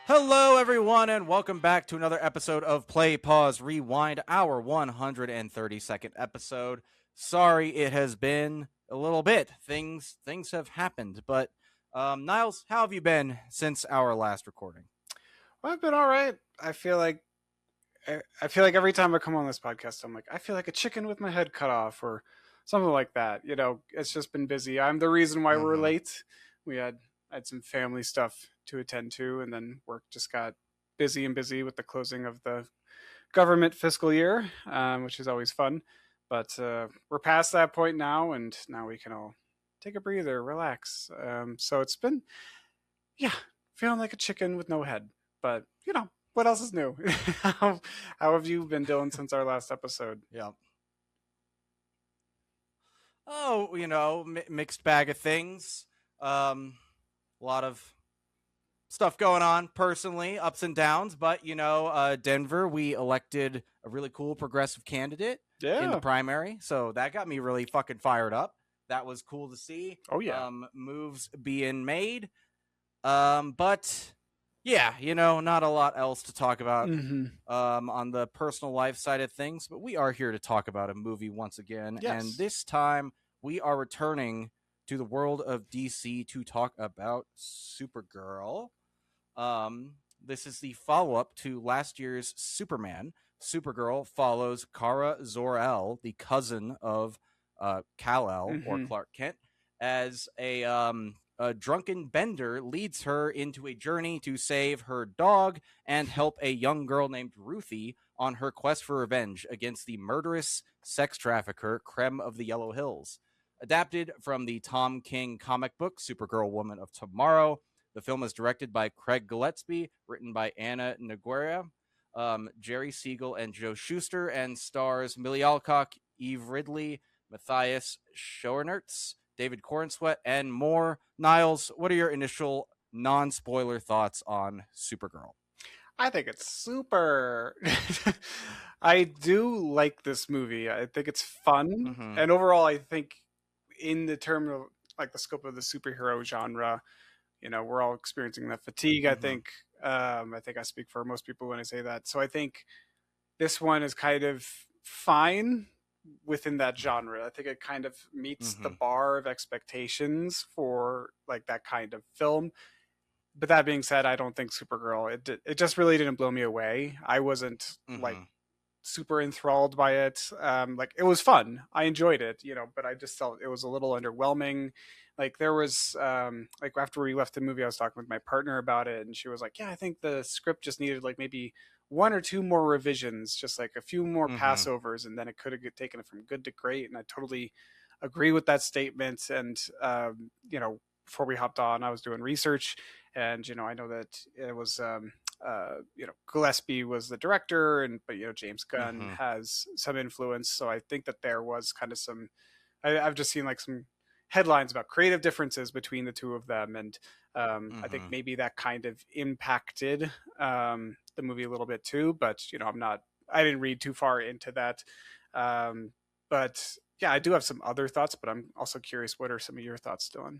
Hello, everyone, and welcome back to another episode of Play, Pause, Rewind, our 132nd episode. Sorry, it has been a little bit. Things have happened, but Niles, how have you been since our last recording? Well, I've been all right. I feel like every time I come on this podcast, I'm like, I feel like a chicken with my head cut off, or something like that. It's just been busy. I'm the reason why we're Mm-hmm. late. We had some family stuff to attend to, and then work just got busy and busy with the closing of the government fiscal year, which is always fun. But we're past that point now, and now we can all take a breather, relax. So it's been, yeah, feeling like a chicken with no head. But what else is new? how, how have you been doing since our last episode? Yeah. Oh, mixed bag of things. A lot of stuff going on personally, ups and downs, but Denver, we elected a really cool progressive candidate in the Yeah. primary, so that got me really fucking fired up. That was cool to see. Oh yeah. Moves being made. But yeah, not a lot else to talk about Mm-hmm. on the personal life side of things, but we are here to talk about a movie once again, and Yes. this time we are returning to the world of DC to talk about Supergirl. This is the follow up to last year's Superman. Supergirl follows Kara Zor-El, the cousin of Kal-El or Mm-hmm. Clark Kent, as a drunken bender leads her into a journey to save her dog and help a young girl named Ruthie on her quest for revenge against the murderous sex trafficker Krem of the Yellow Hills. Adapted from the Tom King comic book Supergirl Woman of Tomorrow, the film is directed by Craig Gillespie, written by Anna Nogueira, Jerry Siegel, and Joe Shuster, and stars Milly Alcock, Eve Ridley, Matthias Schoenaerts, David Corenswet, and more. Niles, what are your initial non-spoiler thoughts on Supergirl? I think it's super. I do like this movie. I think it's fun, Mm-hmm. and overall, I think in the term of like the scope of the superhero genre, we're all experiencing that fatigue. I Mm-hmm. think. I think I speak for most people when I say that. So I think this one is kind of fine within that genre. I think it kind of meets the Mm-hmm. bar of expectations for like that kind of film. But that being said, I don't think Supergirl it just really didn't blow me away. I wasn't like Mm-hmm. super enthralled by it. Like it was fun. I enjoyed it, but I just felt it was a little underwhelming. Like there was like after we left the movie, I was talking with my partner about it, and she was like, "Yeah, I think the script just needed like maybe one or two more revisions, just like a few more Mm-hmm. passovers, and then it could have taken it from good to great." And I totally agree with that statement. And before we hopped on, I was doing research, and I know that it was Gillespie was the director, and but James Gunn Mm-hmm. has some influence, so I think that there was kind of some. I've just seen like some headlines about creative differences between the two of them, and I think Mm-hmm. maybe that kind of impacted the movie a little bit too. But I didn't read too far into that. Um, but yeah, I do have some other thoughts, but I'm also curious. What are some of your thoughts, Dylan?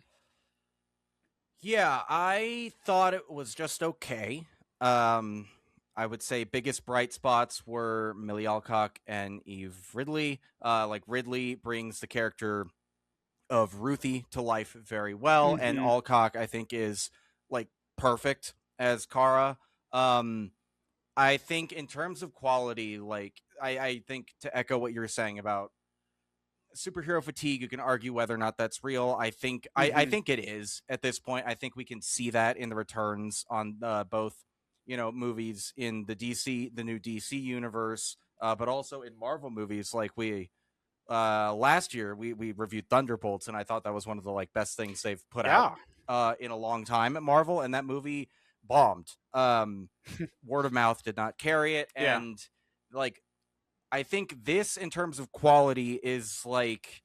Yeah, I thought it was just okay. Um, I would say biggest bright spots were Milly Alcock and Eve Ridley. Like Ridley brings the character of Ruthie to life very well, and Mm-hmm. Alcock I think is like perfect as Kara. Um, I think in terms of quality, like I think to echo what you were saying about superhero fatigue, you can argue whether or not that's real. I Mm-hmm. think it is at this point. I think we can see that in the returns on both movies in the new DC universe, but also in Marvel movies. Like we last year we reviewed Thunderbolts, and I thought that was one of the like best things they've put out Yeah. in a long time at Marvel, and that movie bombed. Word of mouth did not carry it, Yeah. and like I think this in terms of quality is like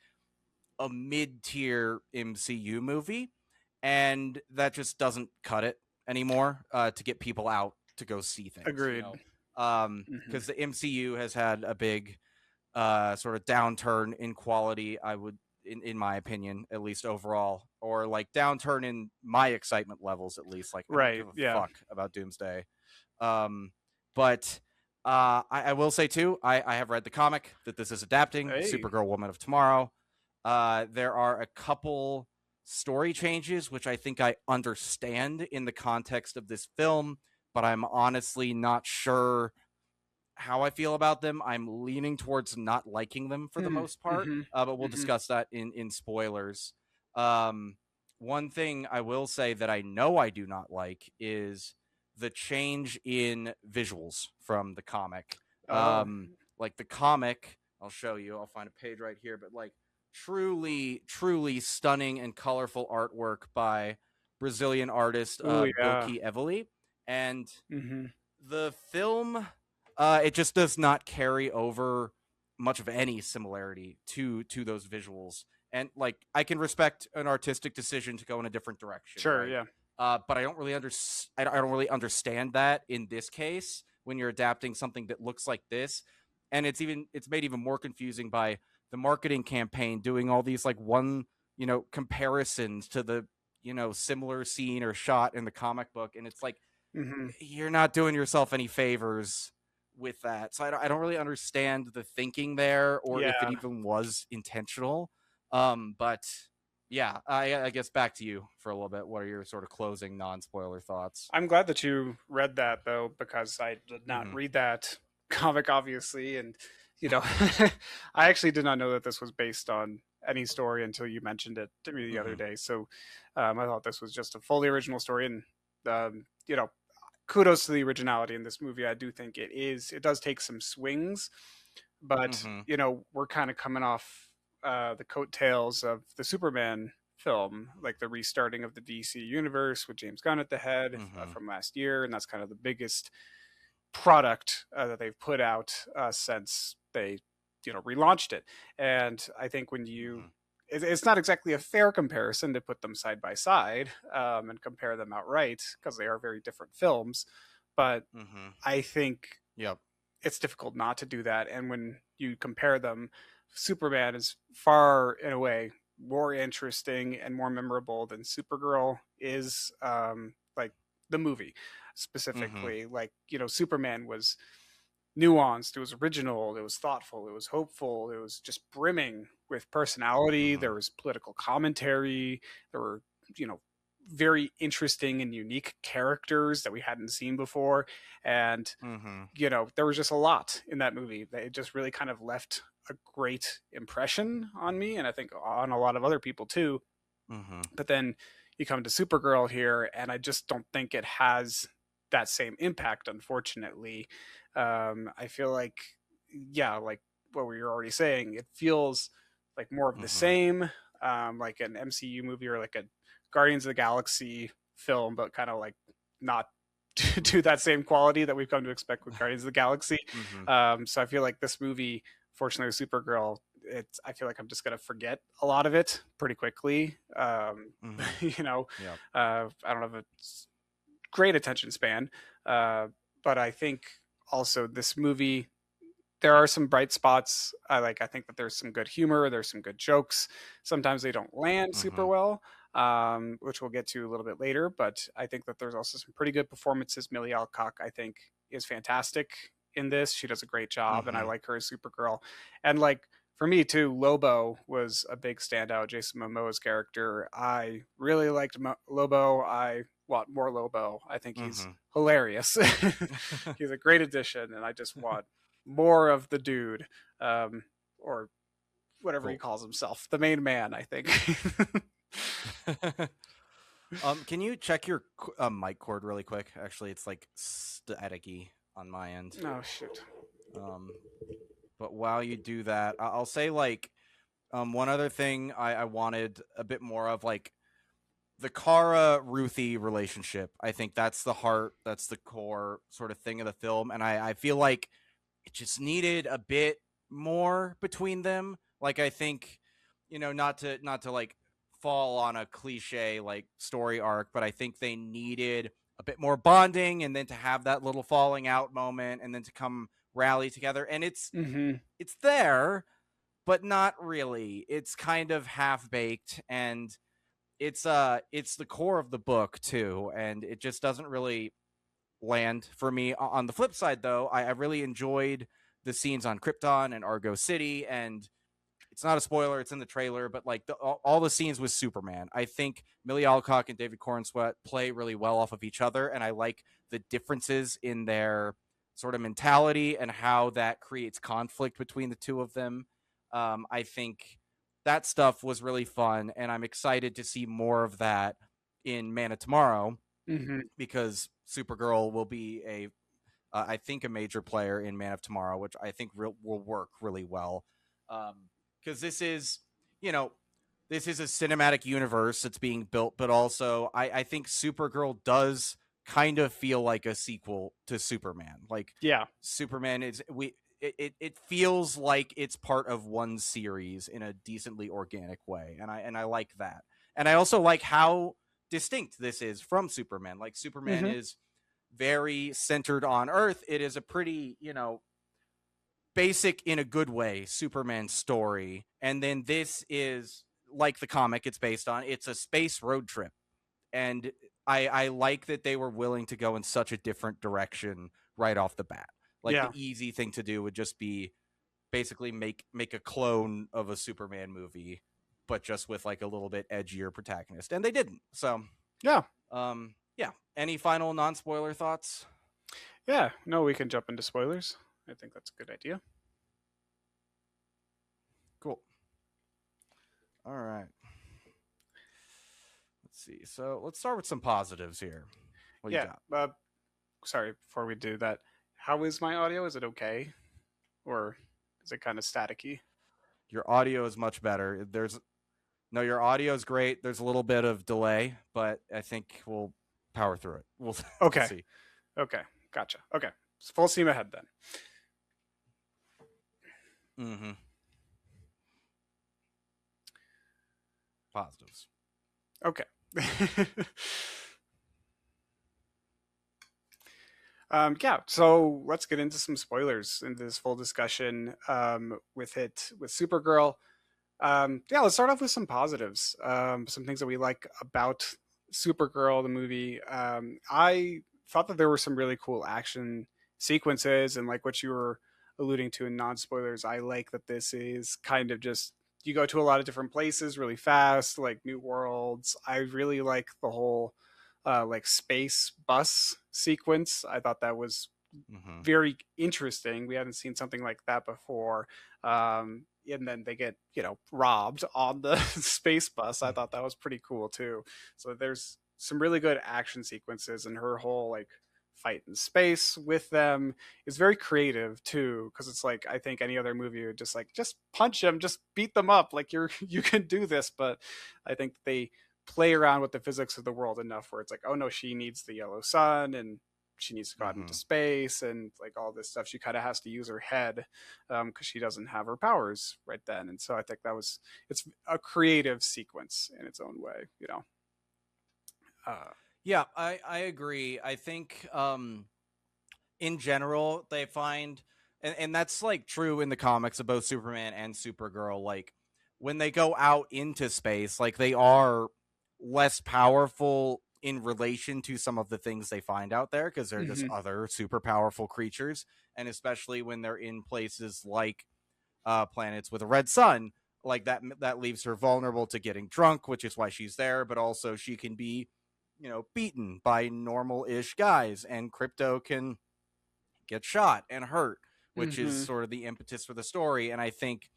a mid-tier MCU movie, and that just doesn't cut it anymore to get people out to go see things, Agreed. Mm-hmm. because the MCU has had a big sort of downturn in quality. I would in my opinion, at least overall, or like downturn in my excitement levels, at least. Like, I don't Right. give a Yeah. fuck about Doomsday. But I will say too, I have read the comic that this is adapting, Hey. Supergirl Woman of Tomorrow. There are a couple story changes which I think I understand in the context of this film, but I'm honestly not sure how I feel about them. I'm leaning towards not liking them for the Hmm. most part, Mm-hmm. but we'll Mm-hmm. discuss that in spoilers. Um, One thing I will say that I know I do not like is the change in visuals from the comic. Oh. Like the comic, I'll show you. I'll find a page right here, but like truly stunning and colorful artwork by Brazilian artist Oh yeah. Bilquis Evely, and Mm-hmm. the film, it just does not carry over much of any similarity to those visuals. And like, I can respect an artistic decision to go in a different direction, Sure. right? Yeah. But I don't really I don't really understand that in this case when you're adapting something that looks like this. And it's made even more confusing by the marketing campaign doing all these like comparisons to the similar scene or shot in the comic book, and it's like, Mm-hmm. you're not doing yourself any favors with that. So I don't really understand the thinking there, or if it Yeah. even was intentional. But yeah, I guess back to you for a little bit. What are your sort of closing non-spoiler thoughts? I'm glad that you read that though, because I did not Mm-hmm. read that comic, obviously, and you know, I actually did not know that this was based on any story until you mentioned it to me the other Mm-hmm. day. So I thought this was just a fully original story, and kudos to the originality in this movie. I do think it does take some swings, but Mm-hmm. we're kind of coming off the coattails of the Superman film, like the restarting of the DC universe with James Gunn at the head Mm-hmm. from last year, and that's kind of the biggest product that they've put out since they relaunched it. And I think when you Mm-hmm. it's not exactly a fair comparison to put them side by side and compare them outright, because they are very different films, but Mm-hmm. I think Yep. it's difficult not to do that. And when you compare them, Superman is far, in a way, more interesting and more memorable than Supergirl is. Like the movie Mm-hmm. specifically, like Superman was nuanced, it was original, it was thoughtful, it was hopeful, it was just brimming with personality. Mm-hmm. There was political commentary. There were you know very interesting and unique characters that we hadn't seen before, and Mm-hmm. there was just a lot in that movie that it just really kind of left a great impression on me, and I think on a lot of other people too. Mm-hmm. But then you come to Supergirl here, and I just don't think it has that same impact, unfortunately. I feel like, yeah, like what we were already saying, it feels like more of the Mm-hmm. same, like an MCU movie or like a Guardians of the Galaxy film, but kind of like not to that same quality that we've come to expect with Guardians of the Galaxy. Mm-hmm. So I feel like this movie, fortunately, with Supergirl, I feel like I'm just gonna forget a lot of it pretty quickly. Mm-hmm. Yep. I don't have a great attention span, but I think also this movie, there are some bright spots. I think that there's some good humor, there's some good jokes. Sometimes they don't land super Mm-hmm. well, which we'll get to a little bit later. But I think that there's also some pretty good performances. Milly Alcock, I think, is fantastic in this. She does a great job, and I Mm-hmm. like her as Supergirl. And like for me too, Lobo was a big standout. Jason Momoa's character, I really liked Lobo. I want more Lobo. I think he's Mm-hmm. hilarious. He's a great addition, and I just want more of the dude, or whatever he Cool. calls himself, the main man, I think. Can you check your mic cord really quick? Actually, it's like staticky on my end. Oh shoot. Um, but while you do that, I'll say like one other thing I wanted a bit more of, like the Kara Ruthie relationship. I think that's the heart, that's the core sort of thing of the film, and I feel like it just needed a bit more between them. Like, I think, not to like fall on a cliche like story arc, but I think they needed a bit more bonding, and then to have that little falling out moment, and then to come rally together. And it's Mm-hmm. it's there, but not really. It's kind of half baked, and it's the core of the book too, and it just doesn't really land for me. On the flip side, though, I really enjoyed the scenes on Krypton and Argo City, and it's not a spoiler, it's in the trailer, but like all the scenes with Superman, I think Milly Alcock and David Corenswet play really well off of each other, and I like the differences in their sort of mentality and how that creates conflict between the two of them. I think that stuff was really fun, and I'm excited to see more of that in Man of Tomorrow, Mm-hmm. because Supergirl will be I think a major player in Man of Tomorrow, which I think will work really well. Because this is, you know, this is a cinematic universe that's being built, but also I think Supergirl does kind of feel like a sequel to Superman. Like, Yeah. Superman is it feels like it's part of one series in a decently organic way, and I like that. And I also like how distinct this is from Superman. Like, Superman Mm-hmm. is very centered on Earth. It is a pretty, basic in a good way Superman story, and then this is like the comic it's based on. It's a space road trip, and I like that they were willing to go in such a different direction right off the bat. Like, Yeah. the easy thing to do would just be basically make a clone of a Superman movie, but just with like a little bit edgier protagonist, and they didn't. So Yeah. yeah. Any final non-spoiler thoughts? Yeah. No, we can jump into spoilers. I think that's a good idea. Cool. All right. Let's see. So let's start with some positives here. What do you Yeah. got? Sorry, before we do that, how is my audio? Is it okay? Or is it kind of staticky? Your audio is much better. Your audio is great. There's a little bit of delay, but I think we'll power through it. We'll Okay. see. Okay. Gotcha. Okay. It's full steam ahead then. Mm-hmm. Positives. Okay. Yeah, so let's get into some spoilers into this full discussion with Supergirl. Yeah, let's start off with some positives. Some things that we like about Supergirl, the movie. I thought that there were some really cool action sequences, and like what you were alluding to in non-spoilers, I like that this is kind of just you go to a lot of different places really fast, like new worlds. I really like the whole like space bus sequence. I thought that was Mm-hmm. very interesting. We hadn't seen something like that before. And then they get robbed on the space bus. I thought that was pretty cool too. So there's some really good action sequences, and her whole like fight in space with them is very creative too, because it's like I think any other movie would just punch them, just beat them up, like you can do this. But I think they play around with the physics of the world enough where it's like, oh no, she needs the yellow sun and she needs to go out Mm-hmm. into space and like all this stuff. She kind of has to use her head because she doesn't have her powers right then. And so I think it's a creative sequence in its own way. Yeah, I agree. I think in general they find, and that's like true in the comics of both Superman and Supergirl, like when they go out into space, like they are less powerful in relation to some of the things they find out there, because they're just Mm-hmm. other super powerful creatures, and especially when they're in places like planets with a red sun, like that leaves her vulnerable to getting drunk, which is why she's there. But also she can be beaten by normal-ish guys, and Crypto can get shot and hurt, which is Mm-hmm. sort of the impetus for the story. And I think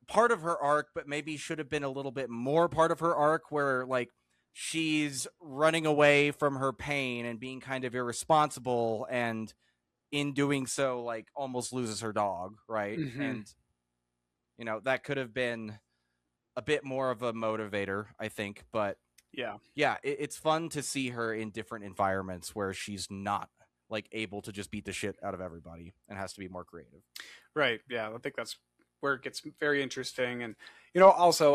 part of her arc, but maybe should have been a little bit more part of her arc, where like she's running away from her pain and being kind of irresponsible, and in doing so like almost loses her dog, right? Mm-hmm. And that could have been a bit more of a motivator, I think. But Yeah. yeah, it's fun to see her in different environments where she's not like able to just beat the shit out of everybody and has to be more creative. Right. Yeah. I think that's where it gets very interesting. And, also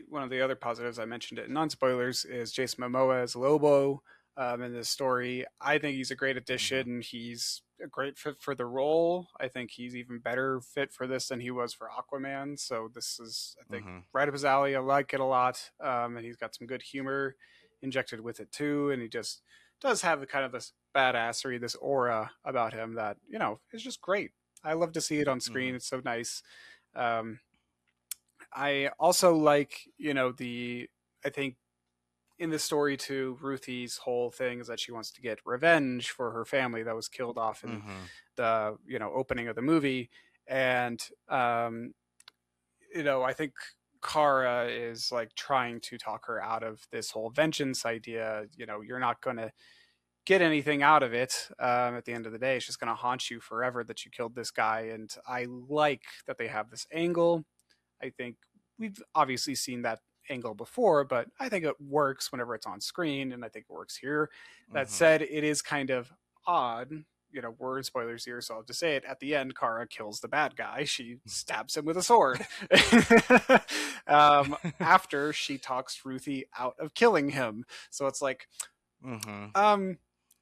one of the other positives I mentioned it in non-spoilers is Jason Momoa as Lobo in this story. I think he's a great addition. He's a great fit for the role. I think he's even better fit for this than he was for Aquaman. So this is, I think, Mm-hmm. right up his alley. I like it a lot, and he's got some good humor injected with it too. And he just does have kind of this badassery, this aura about him that is just great. I love to see it on Mm-hmm. screen. It's so nice. Um, I also like, I think in the story too, Ruthie's whole thing is that she wants to get revenge for her family that was killed off in Mm-hmm. the opening of the movie, and I think Kara is like trying to talk her out of this whole vengeance idea. You're not going to get anything out of it. At the end of the day, it's just going to haunt you forever that you killed this guy. And I like that they have this angle. I think we've obviously seen that angle before, but I think it works whenever it's on screen, and I think it works here. That Mm-hmm. said, it is kind of odd. We're in spoilers here, so I'll just say it. At the end, Kara kills the bad guy. She stabs him with a sword. After she talks Ruthie out of killing him. So it's like, Mm-hmm.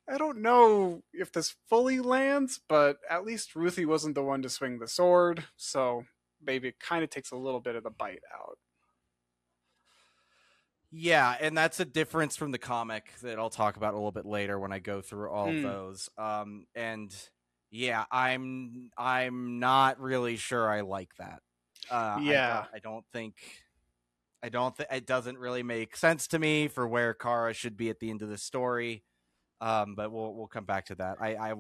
I don't know if this fully lands, but at least Ruthie wasn't the one to swing the sword, so maybe it kind of takes a little bit of the bite out. Yeah, and that's a difference from the comic that I'll talk about a little bit later when I go through all of Mm, those. And yeah, I'm not really sure I like that. yeah. I don't think it doesn't really make sense to me for where Kara should be at the end of the story. But we'll come back to that. I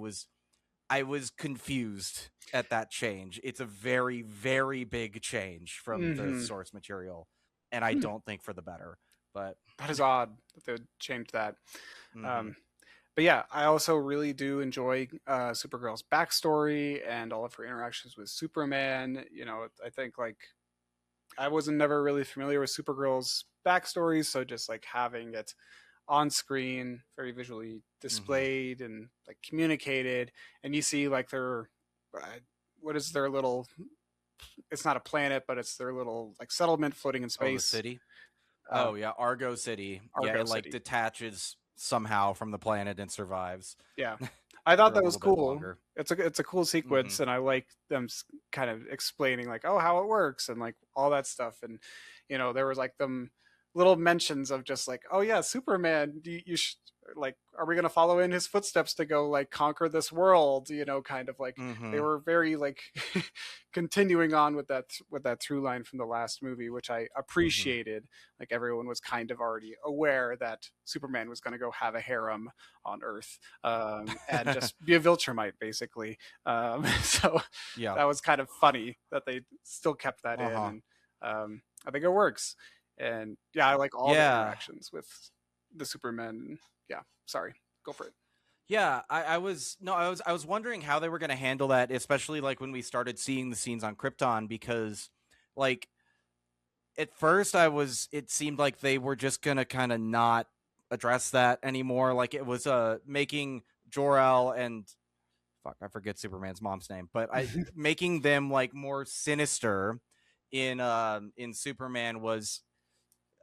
was confused at that change. It's a very, very big change from the Hmm. source material, and I don't think for the better. But That is odd that they would change that. mm-hmm. Um, but yeah, I also really do enjoy Supergirl's backstory and all of her interactions with Superman. I think like I wasn't never really familiar with Supergirl's backstory, so just like having it on screen, very visually Mm-hmm. displayed and like communicated, and you see like their uh, what is their little? It's not a planet, but it's their little like settlement floating in Oh, the space. city. Uh, Oh yeah, Argo City. Yeah, Argo it like City. detaches somehow from the planet and survives Yeah, I thought for a that was little bit cool. longer. It's a cool Mm-hmm. sequence, and I like them kind of explaining like, oh, how it works and like all that stuff. And there was like them little mentions of just like, oh yeah, Superman, you should like, are we gonna follow in his footsteps to go like conquer this world? Kind of like they Mm-hmm. were very like continuing on with that through line from the last movie, which I Mm-hmm. appreciated. Like everyone was kind of already aware that Superman was going to go have a harem on Earth, and just be a Viltrumite, basically. So Yeah. that was kind of funny that they still kept that Uh in, huh. and I think it works. And yeah, I like all the Yeah. interactions with the Supermen. Yeah, sorry, go for it. Yeah, I was no, I was wondering how they were going to handle that, especially like when we started seeing the scenes on Krypton, because like at first it seemed like they were just going to kind of not address that anymore. Like it was making Jor-El and fuck, I forget Superman's mom's name, but I making them like more sinister in Superman was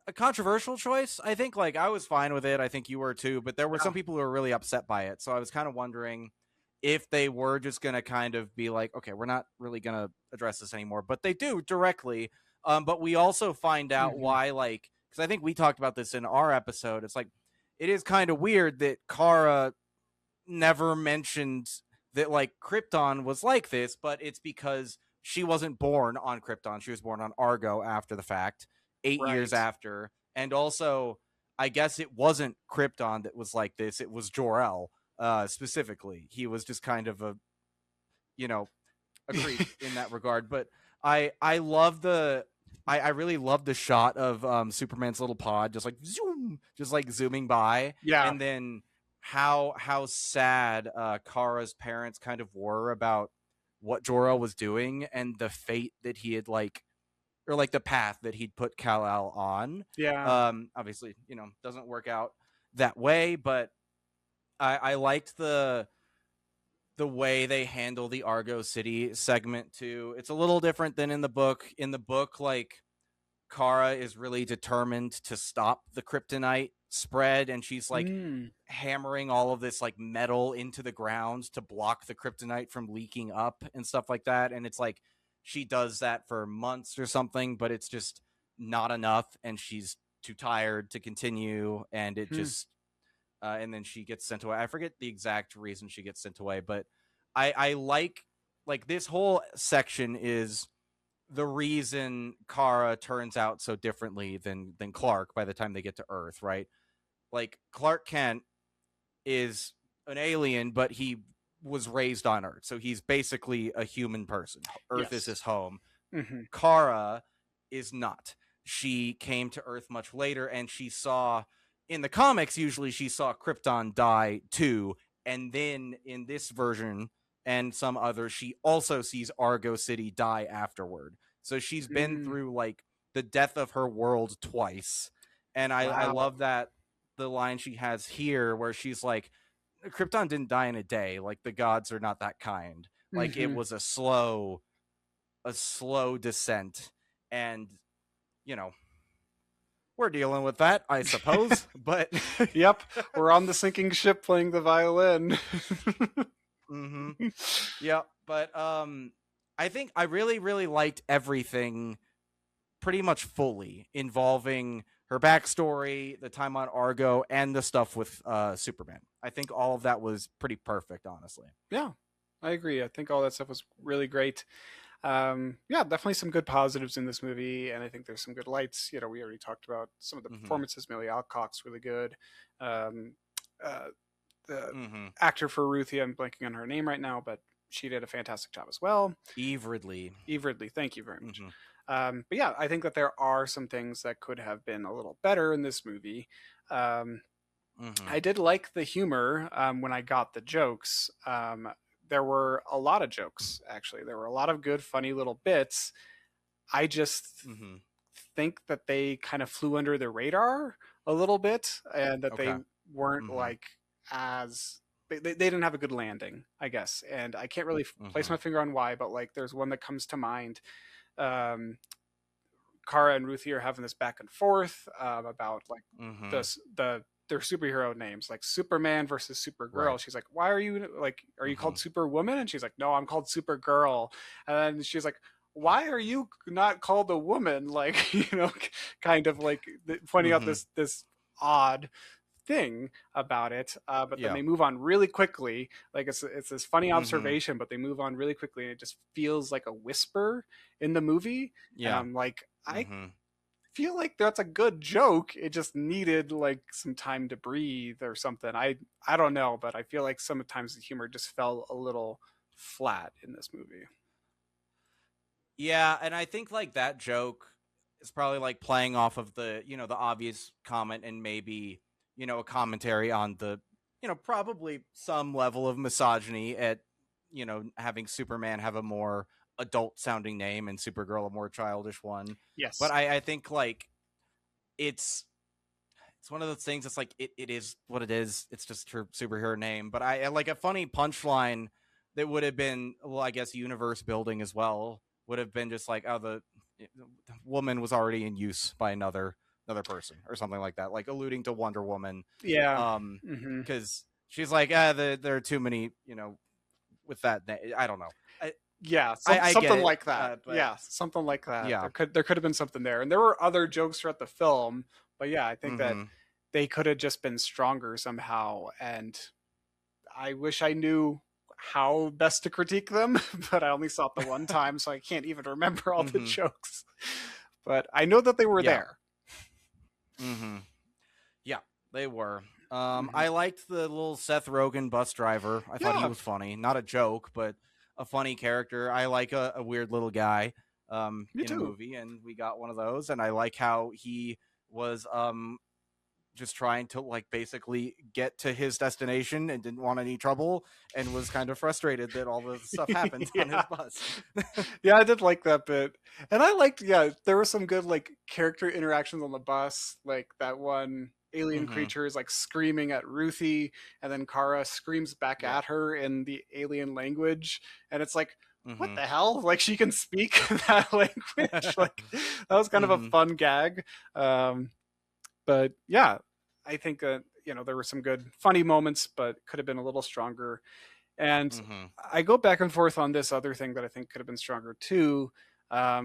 a controversial choice. I think like I was fine with it. I think you were too, but there were Yeah. some people who were really upset by it. So I was kind of wondering if they were just going to kind of be like, okay, we're not really going to address this anymore, but they do directly. But we also find out Hmm. why, like, because I think we talked about this in our episode. It's like it is kind of weird that Kara never mentioned that like Krypton was like this, but it's because she wasn't born on Krypton. She was born on Argo after the fact, 8 years Right. after. And also, I guess it wasn't Krypton that was like this. It was Jor-El, specifically. He was just kind of you know, a creep in that regard. But I love I really love the shot of Superman's little pod just like zoom, just like zooming by, Yeah. and then how sad Kara's parents kind of were about what Jor-El was doing and the fate that he had like or like the path that he'd put Kal-El on. Yeah. Obviously, doesn't work out that way, but I liked the way they handle the Argo City segment too. It's a little different than in the book. In the book, like Kara is really determined to stop the kryptonite spread, and she's like Mm. hammering all of this like metal into the ground to block the kryptonite from leaking up and stuff like that. And it's like she does that for months or something, but it's just not enough, and she's too tired to continue, and it Hmm. just and then she gets sent away. I forget the exact reason she gets sent away, but I like this whole section is the reason Kara turns out so differently than Clark by the time they get to Earth, right? Like Clark Kent is an alien, but he was raised on Earth, so he's basically a human person. Earth is Yes. his home. Mm-hmm. Kara is not. She came to Earth much later, and she saw in the comics usually she saw Krypton die too, and then in this version and some others she also sees Argo City die afterward. So she's been Mm. through like the death of her world twice, and I Wow. love that the line she has here where she's like, Krypton didn't die in a day. Like the gods are not that kind. Like it Mm-hmm. was a slow descent, and you know we're dealing with that, I suppose. But Yep, we're on the sinking ship playing the violin. mm-hmm. Yeah, but I think I really liked everything pretty much fully involving her backstory, the time on Argo, and the stuff with Superman. I think all of that was pretty perfect, honestly. Yeah, I agree. I think all that stuff was really great. Yeah, definitely some good positives in this movie, and I think there's some good lights. You know, we already talked about some of the Mm-hmm. performances. Milly Alcock's really good. Um, uh, the Mm-hmm. actor for Ruthie, I'm blanking on her name right now, but she did a fantastic job as well. Eve Ridley. Eve Ridley, thank you very much. Mm-hmm. But yeah, I think that there are some things that could have been a little better in this movie. Um, Mm-hmm. I did like the humor when I got the jokes. There were a lot of jokes, actually. There were a lot of good, funny little bits. I just Mm-hmm. think that they kind of flew under the radar a little bit, and that they Okay. weren't Mm-hmm. like as they didn't have a good landing, I guess. And I can't really place Mm-hmm. my finger on why, but like there's one that comes to mind. Um, Kara and Ruthie are having this back and forth about like Mm-hmm. their superhero names, like Superman versus Supergirl. Right. She's like, "Why are you like? Are you Mm-hmm. called Superwoman?" And she's like, "No, I'm called Supergirl." And then she's like, "Why are you not called a woman?" Like, kind of like pointing out Mm-hmm. this odd thing about it, but then Yeah. they move on really quickly. Like it's this funny Mm-hmm. observation, but they move on really quickly, and it just feels like a whisper in the movie. And Yeah. I'm like, I Mm-hmm. feel like that's a good joke. It just needed like some time to breathe or something. I don't know, but I feel like sometimes the humor just fell a little flat in this movie. Yeah, and I think like that joke is probably like playing off of the the obvious comment, and maybe a commentary on the probably some level of misogyny at having Superman have a more adult sounding name and Supergirl a more childish one. But Yes. I think like it's one of those things. It's like it is what it is. It's just her superhero name. But I like a funny punchline that would have been, well, I guess universe building as well, would have been just like, oh, the woman was already in use by another person or something like that, like alluding to Wonder Woman. Yeah. Hmm. Because she's like, there are too many, with that name. I don't know. Yeah, I get something it, like that. but Yeah, something like that. yeah. There could have been something there, and there were other jokes throughout the film. But yeah, I think that Mm-hmm. they could have just been stronger somehow. And I wish I knew how best to critique them, but I only saw it the one time, so I can't even remember all the Mm-hmm. jokes. But I know that they were Yeah. there. Mm-hmm. Yeah, they were. Mhm. I liked the little Seth Rogen bus driver. I thought he Yeah, was funny. Not a joke, but a funny character. I like a weird little guy me in a too. movie, and we got one of those. And I like how he was just trying to like basically get to his destination and didn't want any trouble, and was kind of frustrated that all the stuff happened on his Yeah. bus. Yeah, I did like that bit. And I liked, yeah, there were some good like character interactions on the bus, like that one alien Mm-hmm. creature is like screaming at Ruthie, and then Kara screams back Yeah. at her in the alien language, and it's like, what Mm-hmm. the hell? Like she can speak that language. Like that was kind of a Mm-hmm. fun gag. But yeah, I think that there were some good funny moments, but could have been a little stronger. And Mm-hmm. I go back and forth on this other thing that I think could have been stronger too,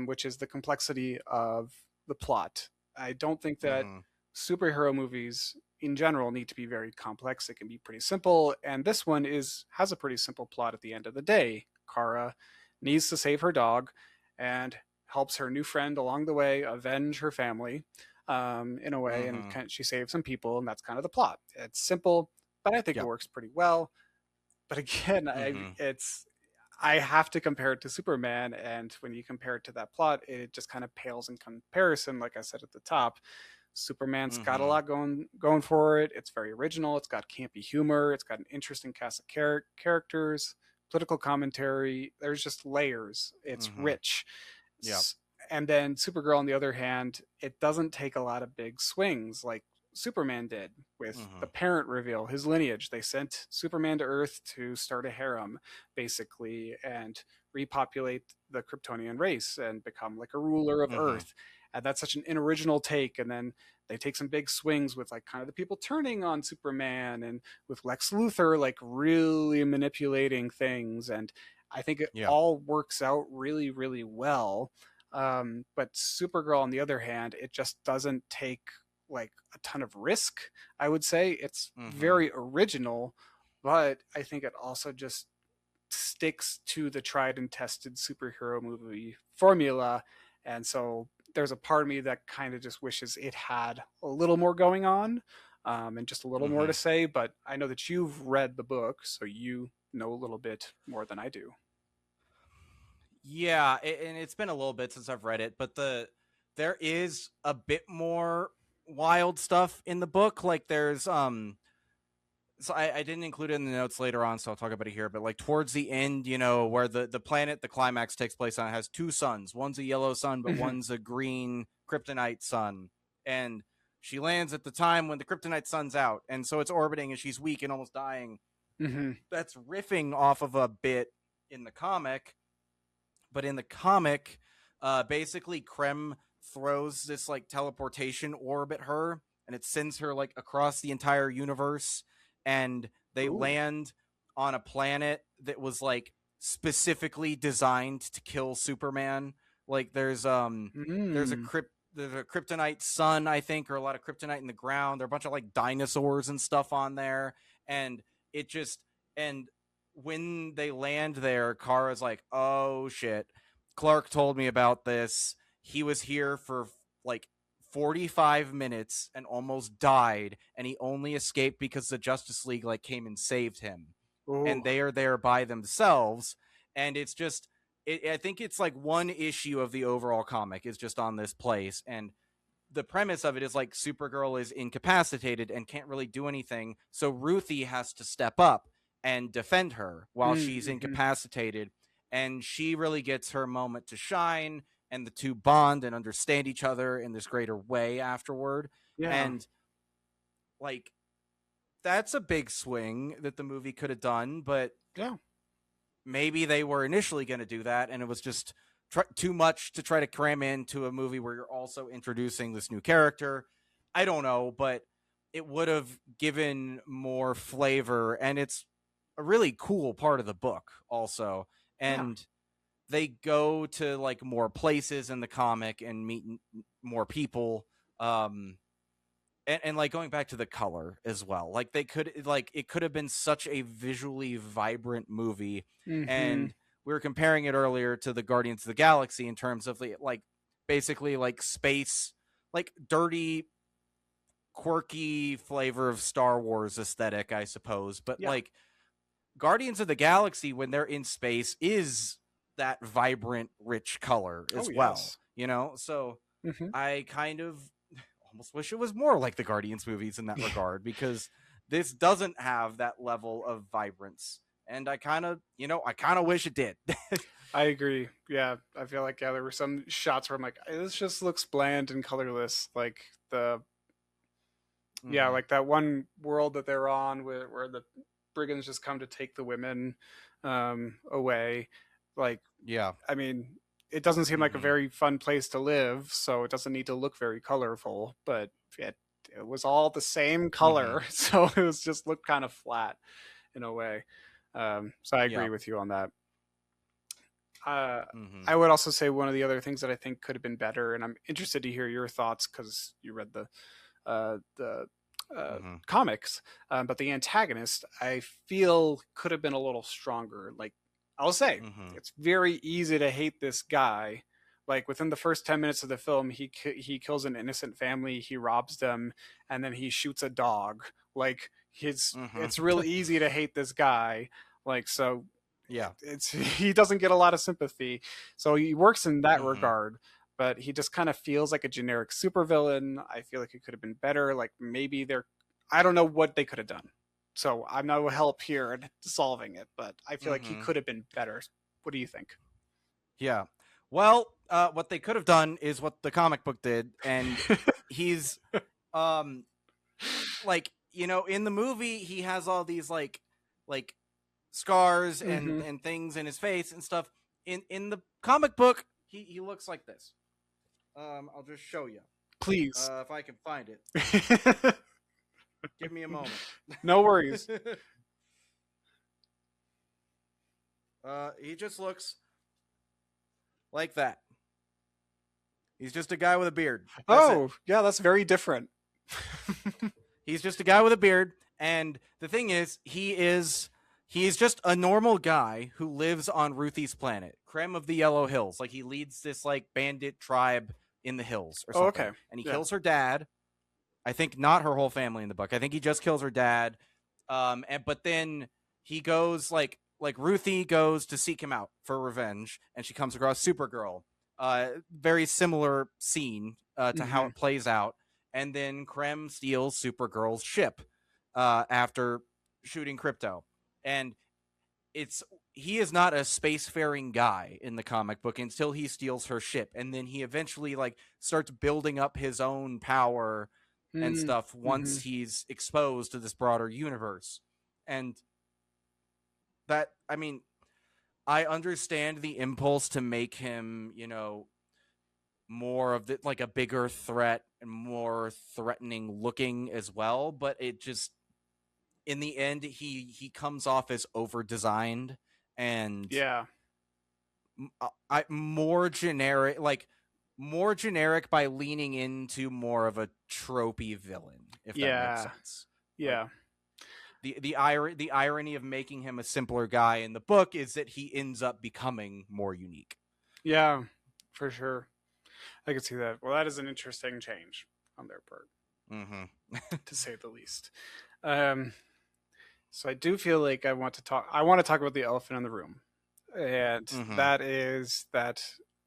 which is the complexity of the plot. I don't think that Mm-hmm. superhero movies in general need to be very complex. It can be pretty simple, and this one has a pretty simple plot at the end of the day. Kara needs to save her dog and helps her new friend along the way avenge her family, in a way, and Mm-hmm. she saves some people, and that's kind of the plot. It's simple, but I think it Yep. works pretty well. But again, Mm-hmm. I have to compare it to Superman, and when you compare it to that plot, it just kind of pales in comparison. Like I said at the top, Superman's got a Mm-hmm. lot going for it. It's very original. It's got campy humor. It's got an interesting cast of characters, political commentary. There's just layers. It's Mm-hmm. rich. Yep. And then Supergirl, on the other hand, it doesn't take a lot of big swings like Superman did with Mm-hmm. the parent reveal, his lineage. They sent Superman to Earth to start a harem, basically, and repopulate the Kryptonian race and become like a ruler of Mm-hmm. Earth. And that's such an original take. And then they take some big swings with like kind of the people turning on Superman and with Lex Luthor like really manipulating things. And I think it Yep. all works out really, really well. But Supergirl, on the other hand, it just doesn't take like a ton of risk. I would say it's Mm-hmm. very original, but I think it also just sticks to the tried and tested superhero movie formula. And so there's a part of me that kind of just wishes it had a little more going on, and just a little more Mm-hmm. to say. But I know that you've read the book, so you know a little bit more than I do. Yeah, and it's been a little bit since I've read it, but there is a bit more wild stuff in the book. Like there's so I didn't include it in the notes later on, so I'll talk about it here. But like towards the end, where the planet, the climax takes place on, it has two suns. One's a yellow sun, but Mm-hmm. one's a green kryptonite sun. And she lands at the time when the kryptonite sun's out, and so it's orbiting, and she's weak and almost dying. Mm-hmm. That's riffing off of a bit in the comic, but in the comic, basically Krem throws this like teleportation orb at her, and it sends her like across the entire universe, and they Ooh. land on a planet that was like specifically designed to kill Superman. Like there's a Mm. there's a kryptonite sun, I think, or a lot of kryptonite in the ground. There are a bunch of like dinosaurs and stuff on there, and it just and when they land there, Kara's like, "Oh shit, Clark told me about this. He was here for like 45 minutes and almost died, and he only escaped because the Justice League like came and saved him, and Ooh. they are there by themselves." And it's just I think it's like one issue of the overall comic is just on this place, and the premise of it is like Supergirl is incapacitated and can't really do anything, so Ruthie has to step up and defend her while she's Mm-hmm. incapacitated, and she really gets her moment to shine, and the two bond and understand each other in this greater way afterward. Yeah. And like that's a big swing that the movie could have done, but Yeah. maybe they were initially going to do that, and it was just too much to try to cram into a movie where you're also introducing this new character. I don't know, but it would have given more flavor, and it's a really cool part of the book also. Yeah. And they go to like more places in the comic and meet more people. And like going back to the color as well, like they could like it could have been such a visually vibrant movie. Mm-hmm. And we were comparing it earlier to the Guardians of the Galaxy in terms of the like basically like space, like dirty quirky flavor of Star Wars aesthetic, I suppose. But Yeah. like Guardians of the Galaxy, when they're in space, is that vibrant rich color Oh as well, yes. so Mm-hmm. I kind of almost wish it was more like the Guardians movies in that regard, because this doesn't have that level of vibrance. And I kind of, wish it did. I agree. Yeah, I feel like there were some shots where I'm like, this just looks bland and colorless. Like Mm-hmm. like that one world that they're on where the brigands just come to take the women away. Like, Yeah. I mean, it doesn't seem like a Mm-hmm. very fun place to live, so it doesn't need to look very colorful. But it was all the same color, so it was just looked kind of flat in a way. So I agree Yeah. with you on that. Mm-hmm. I would also say one of the other things that I think could have been better, and I'm interested to hear your thoughts because you read the comics, but the antagonist I feel could have been a little stronger. Like I'll say, it's very easy to hate this guy. Like within the first 10 minutes of the film, he kills an innocent family, he robs them, and then he shoots a dog. Like it's real easy to hate this guy. Like so, Yeah. he doesn't get a lot of sympathy, so he works in that regard. But he just kind of feels like a generic supervillain. I feel like it could have been better. Like maybe I don't know what they could have done. So I'm no help here in solving it, but I feel like he could have been better. What do you think? Yeah. Well, what they could have done is what the comic book did, and he's, like, you know, in the movie he has all these like scars and things in his face and stuff. In the comic book, he looks like this. I'll just show you, please, if I can find it. Give me a moment. No worries. He just looks like that. He's just a guy with a beard. Yeah, that's very different. He's just a guy with a beard, and the thing is, he's just a normal guy who lives on Ruthie's planet, Krem of the Yellow Hills. Like he leads this like bandit tribe in the hills or something. Okay. And he kills her dad. I think not her whole family in the book. I think he just kills her dad. But then he goes like Ruthie goes to seek him out for revenge, and she comes across Supergirl. Very similar scene to how it plays out. And then Krem steals Supergirl's ship after shooting Krypto. And he is not a spacefaring guy in the comic book until he steals her ship. And then he eventually like starts building up his own power and stuff once he's exposed to this broader universe. And that, I mean, I understand the impulse to make him, you know, more of the, like a bigger threat and more threatening looking as well, but it just, in the end, he comes off as over designed and more generic by leaning into more of a tropey villain, if that makes sense. Yeah. Like, the irony of making him a simpler guy in the book is that he ends up becoming more unique. Yeah, for sure. I can see that. Well, that is an interesting change on their part, to say the least. So I do feel like I want to talk about the elephant in the room, and that is that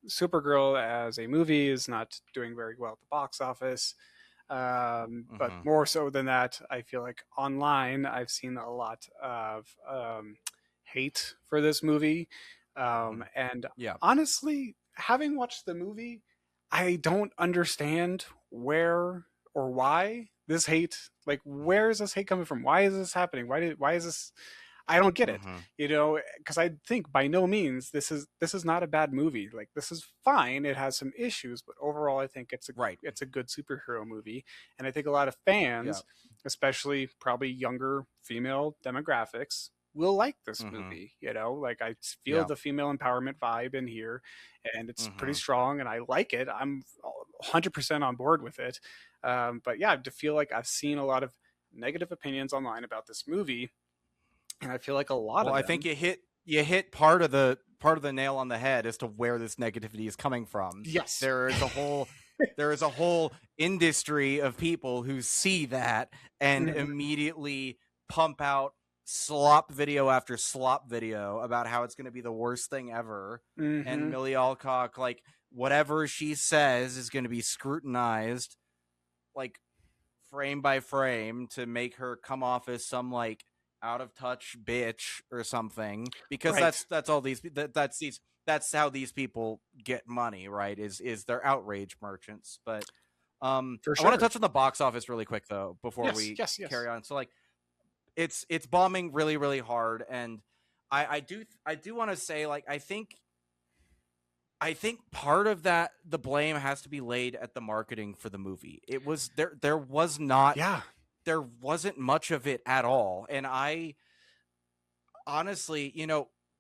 Supergirl as a movie is not doing very well at the box office. But more so than that, I feel like online I've seen a lot of hate for this movie. And honestly, having watched the movie, I don't understand where or why this hate, like, where is this hate coming from? Why is this happening? Why is this? I don't get it, you know, because I think by no means this is not a bad movie. Like, this is fine. It has some issues, but overall, I think it's a good superhero movie. And I think a lot of fans, especially probably younger female demographics, will like this movie. You know, like, I feel the female empowerment vibe in here, and it's pretty strong, and I like it. I'm 100% on board with it. But yeah, I feel like I've seen a lot of negative opinions online about this movie. And I feel like a lot of them... I think you hit part of the nail on the head as to where this negativity is coming from. Yes. There is a whole industry of people who see that and immediately pump out slop video after slop video about how it's going to be the worst thing ever. And Milly Alcock, like, whatever she says is going to be scrutinized like frame by frame to make her come off as some like out of touch bitch or something, because that's how these people get money, right? Is they're outrage merchants. But I want to touch on the box office really quick though before we carry on. So like it's bombing really, really hard, and I do want to say, like, I think I think part of that, the blame has to be laid at the marketing for the movie. It was there was not, Yeah. there wasn't much of it at all. And I honestly,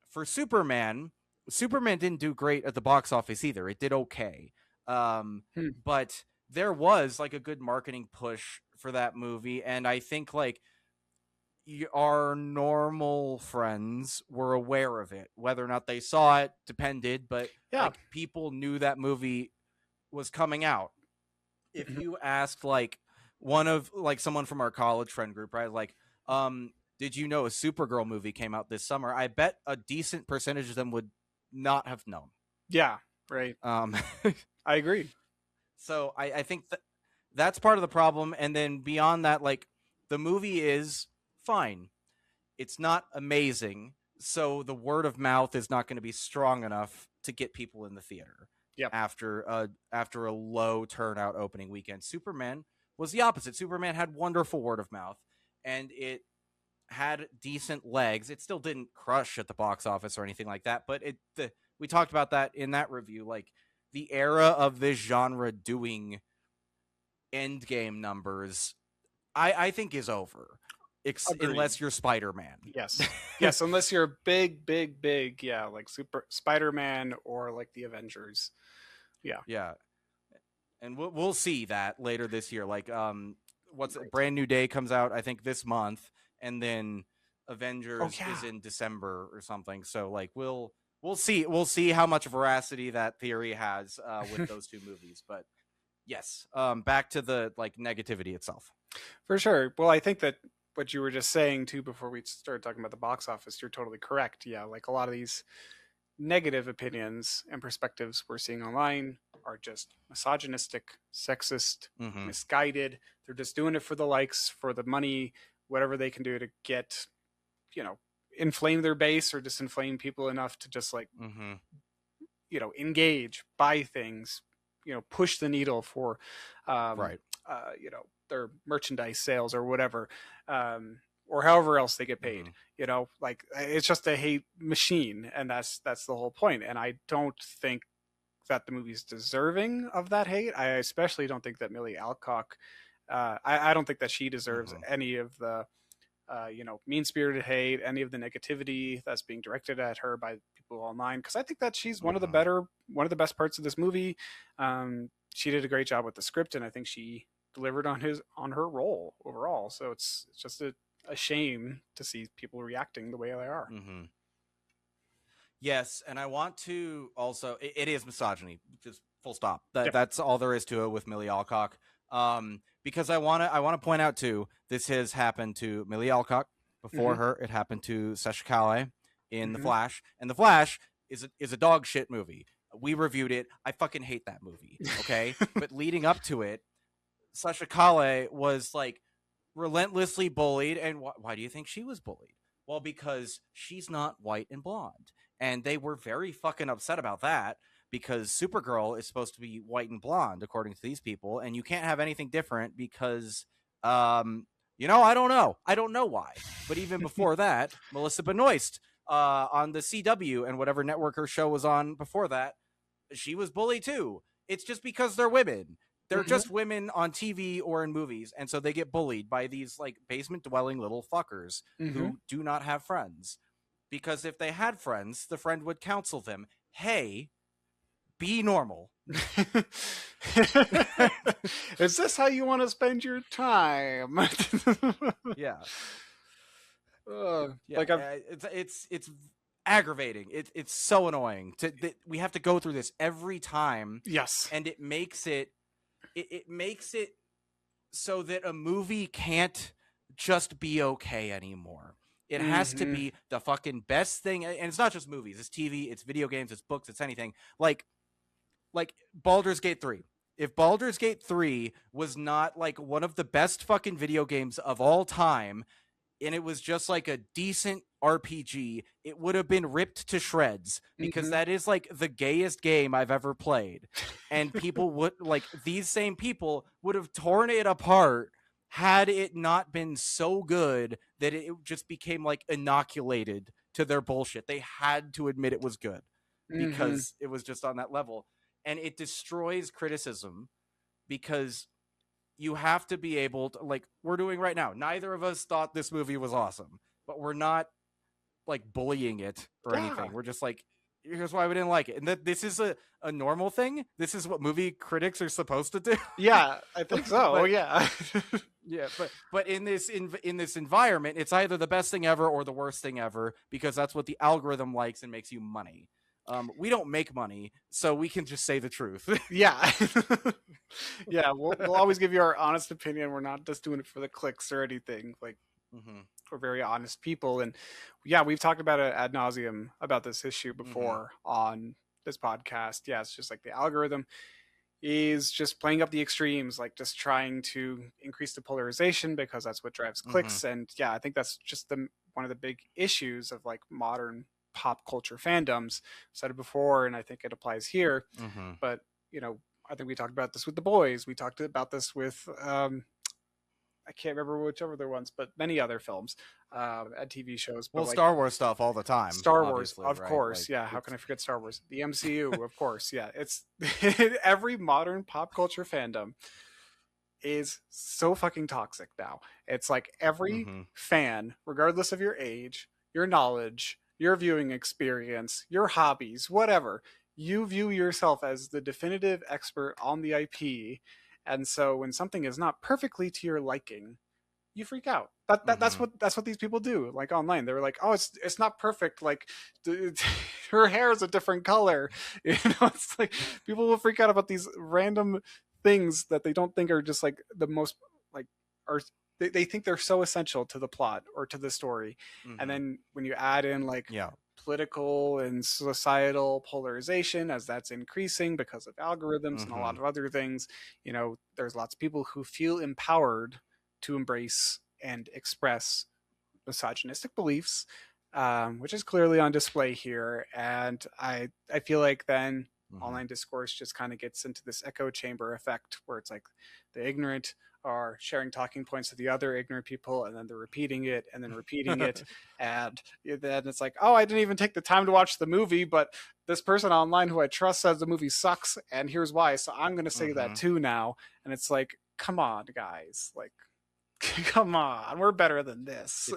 for Superman didn't do great at the box office either. It did okay. Hmm. But there was like a good marketing push for that movie, and I think like our normal friends were aware of it. Whether or not they saw it depended, but Yeah. like people knew that movie was coming out. If Mhm. you asked like one of like someone from our college friend group, right? Like, did you know a Supergirl movie came out this summer? I bet a decent percentage of them would not have known. Yeah. Right. Um, I agree. so I think that's part of the problem. And then beyond that, like the movie is fine. It's not amazing. So the word of mouth is not going to be strong enough to get people in the theater. Yep. After a low turnout opening weekend. Superman was the opposite. Superman had wonderful word of mouth, and it had decent legs. It still didn't crush at the box office or anything like that, but we talked about that in that review. Like the era of this genre doing endgame numbers, I think is over. Unless you're Spider-Man. Yes. Yes, unless you're big, yeah, like Super Spider-Man or like the Avengers. Yeah. And we'll see that later this year. Like what's Brand New Day comes out I think this month, and then Avengers is in December or something. So like we'll see how much veracity that theory has with those two movies. But yes, back to the like negativity itself. For sure. Well, I think that what you were just saying too before we started talking about the box office, you're totally correct. Yeah, like a lot of these negative opinions and perspectives we're seeing online are just misogynistic, sexist, misguided. They're just doing it for the likes, for the money, whatever they can do to get, inflame their base or just inflame people enough to just like, engage, buy things, push the needle for, right. their merchandise sales or whatever, or however else they get paid. Like it's just a hate machine, and that's the whole point. And I don't think that the movie's deserving of that hate. I especially don't think that Milly Alcock, I don't think that she deserves any of the mean-spirited hate, any of the negativity that's being directed at her by people online, because I think that she's one of the best parts of this movie. She did a great job with the script, and I think she delivered on her role overall. So it's just a shame to see people reacting the way they are. Yes, and I want to also, it is misogyny, just full stop. That's all there is to it with Milly Alcock. Because I want to point out too, this has happened to Milly Alcock before her. It happened to Sasha Calle in The Flash, and The Flash is a dog shit movie. We reviewed it. I fucking hate that movie. Okay, but leading up to it, Sasha Calle was like relentlessly bullied. And why do you think she was bullied? Well, because she's not white and blonde, and they were very fucking upset about that. Because Supergirl is supposed to be white and blonde, according to these people, and you can't have anything different because, I don't know. I don't know why. But even before that, Melissa Benoist on the CW and whatever network her show was on before that, she was bullied too. It's just because they're women. They're just women on TV or in movies, and so they get bullied by these like basement-dwelling little fuckers who do not have friends. Because if they had friends, the friend would counsel them, hey, be normal. Is this how you want to spend your time? Yeah. Yeah. Like it's aggravating. It's so annoying. We have to go through this every time. Yes. And it makes it so that a movie can't just be okay anymore. It has to be the fucking best thing. And it's not just movies. It's TV, it's video games, it's books, it's anything. Like Baldur's Gate 3. If Baldur's Gate 3 was not like one of the best fucking video games of all time, and it was just like a decent RPG, it would have been ripped to shreds because that is like the gayest game I've ever played. And people would like, these same people would have torn it apart had it not been so good that it just became like inoculated to their bullshit. They had to admit it was good. because it was just on that level. And it destroys criticism because you have to be able to, like we're doing right now. Neither of us thought this movie was awesome, but we're not like bullying it or anything. We're just like, here's why we didn't like it. And that this is a normal thing. This is what movie critics are supposed to do. Yeah, I think so. But, yeah. Yeah, but in this environment, it's either the best thing ever or the worst thing ever, because that's what the algorithm likes and makes you money. We don't make money, so we can just say the truth. Yeah. Yeah, we'll always give you our honest opinion. We're not just doing it for the clicks or anything. Like, we're very honest people. And yeah, we've talked about it ad nauseum about this issue before on this podcast. Yeah, it's just like the algorithm is just playing up the extremes, like just trying to increase the polarization because that's what drives clicks. And yeah, I think that's just one of the big issues of like modern pop culture fandoms. I've said it before, and I think it applies here. But you know, I think we talked about this with The Boys. We talked about this with I can't remember which other ones, but many other films and TV shows. But well, like, Star Wars stuff all the time. Star Wars, of course. Like, yeah, how can I forget Star Wars? The MCU, of course. Yeah, it's every modern pop culture fandom is so fucking toxic now. It's like every fan, regardless of your age, your knowledge, your viewing experience, your hobbies, whatever, you view yourself as the definitive expert on the IP. And so when something is not perfectly to your liking, you freak out. That's what these people do. Like online, they're like, "Oh, it's not perfect. Like her hair is a different color." You know, it's like people will freak out about these random things that they don't think are just like the most like are. They think they're so essential to the plot or to the story, and then when you add in like political and societal polarization as that's increasing because of algorithms and a lot of other things, you know, there's lots of people who feel empowered to embrace and express misogynistic beliefs, which is clearly on display here. And I feel like then online discourse just kind of gets into this echo chamber effect where it's like the ignorant are sharing talking points to the other ignorant people, and then they're repeating it and then repeating it. And then it's like, oh, I didn't even take the time to watch the movie, but this person online who I trust says the movie sucks, and here's why. So I'm going to say that too now. And it's like, come on, guys. Like, come on. We're better than this.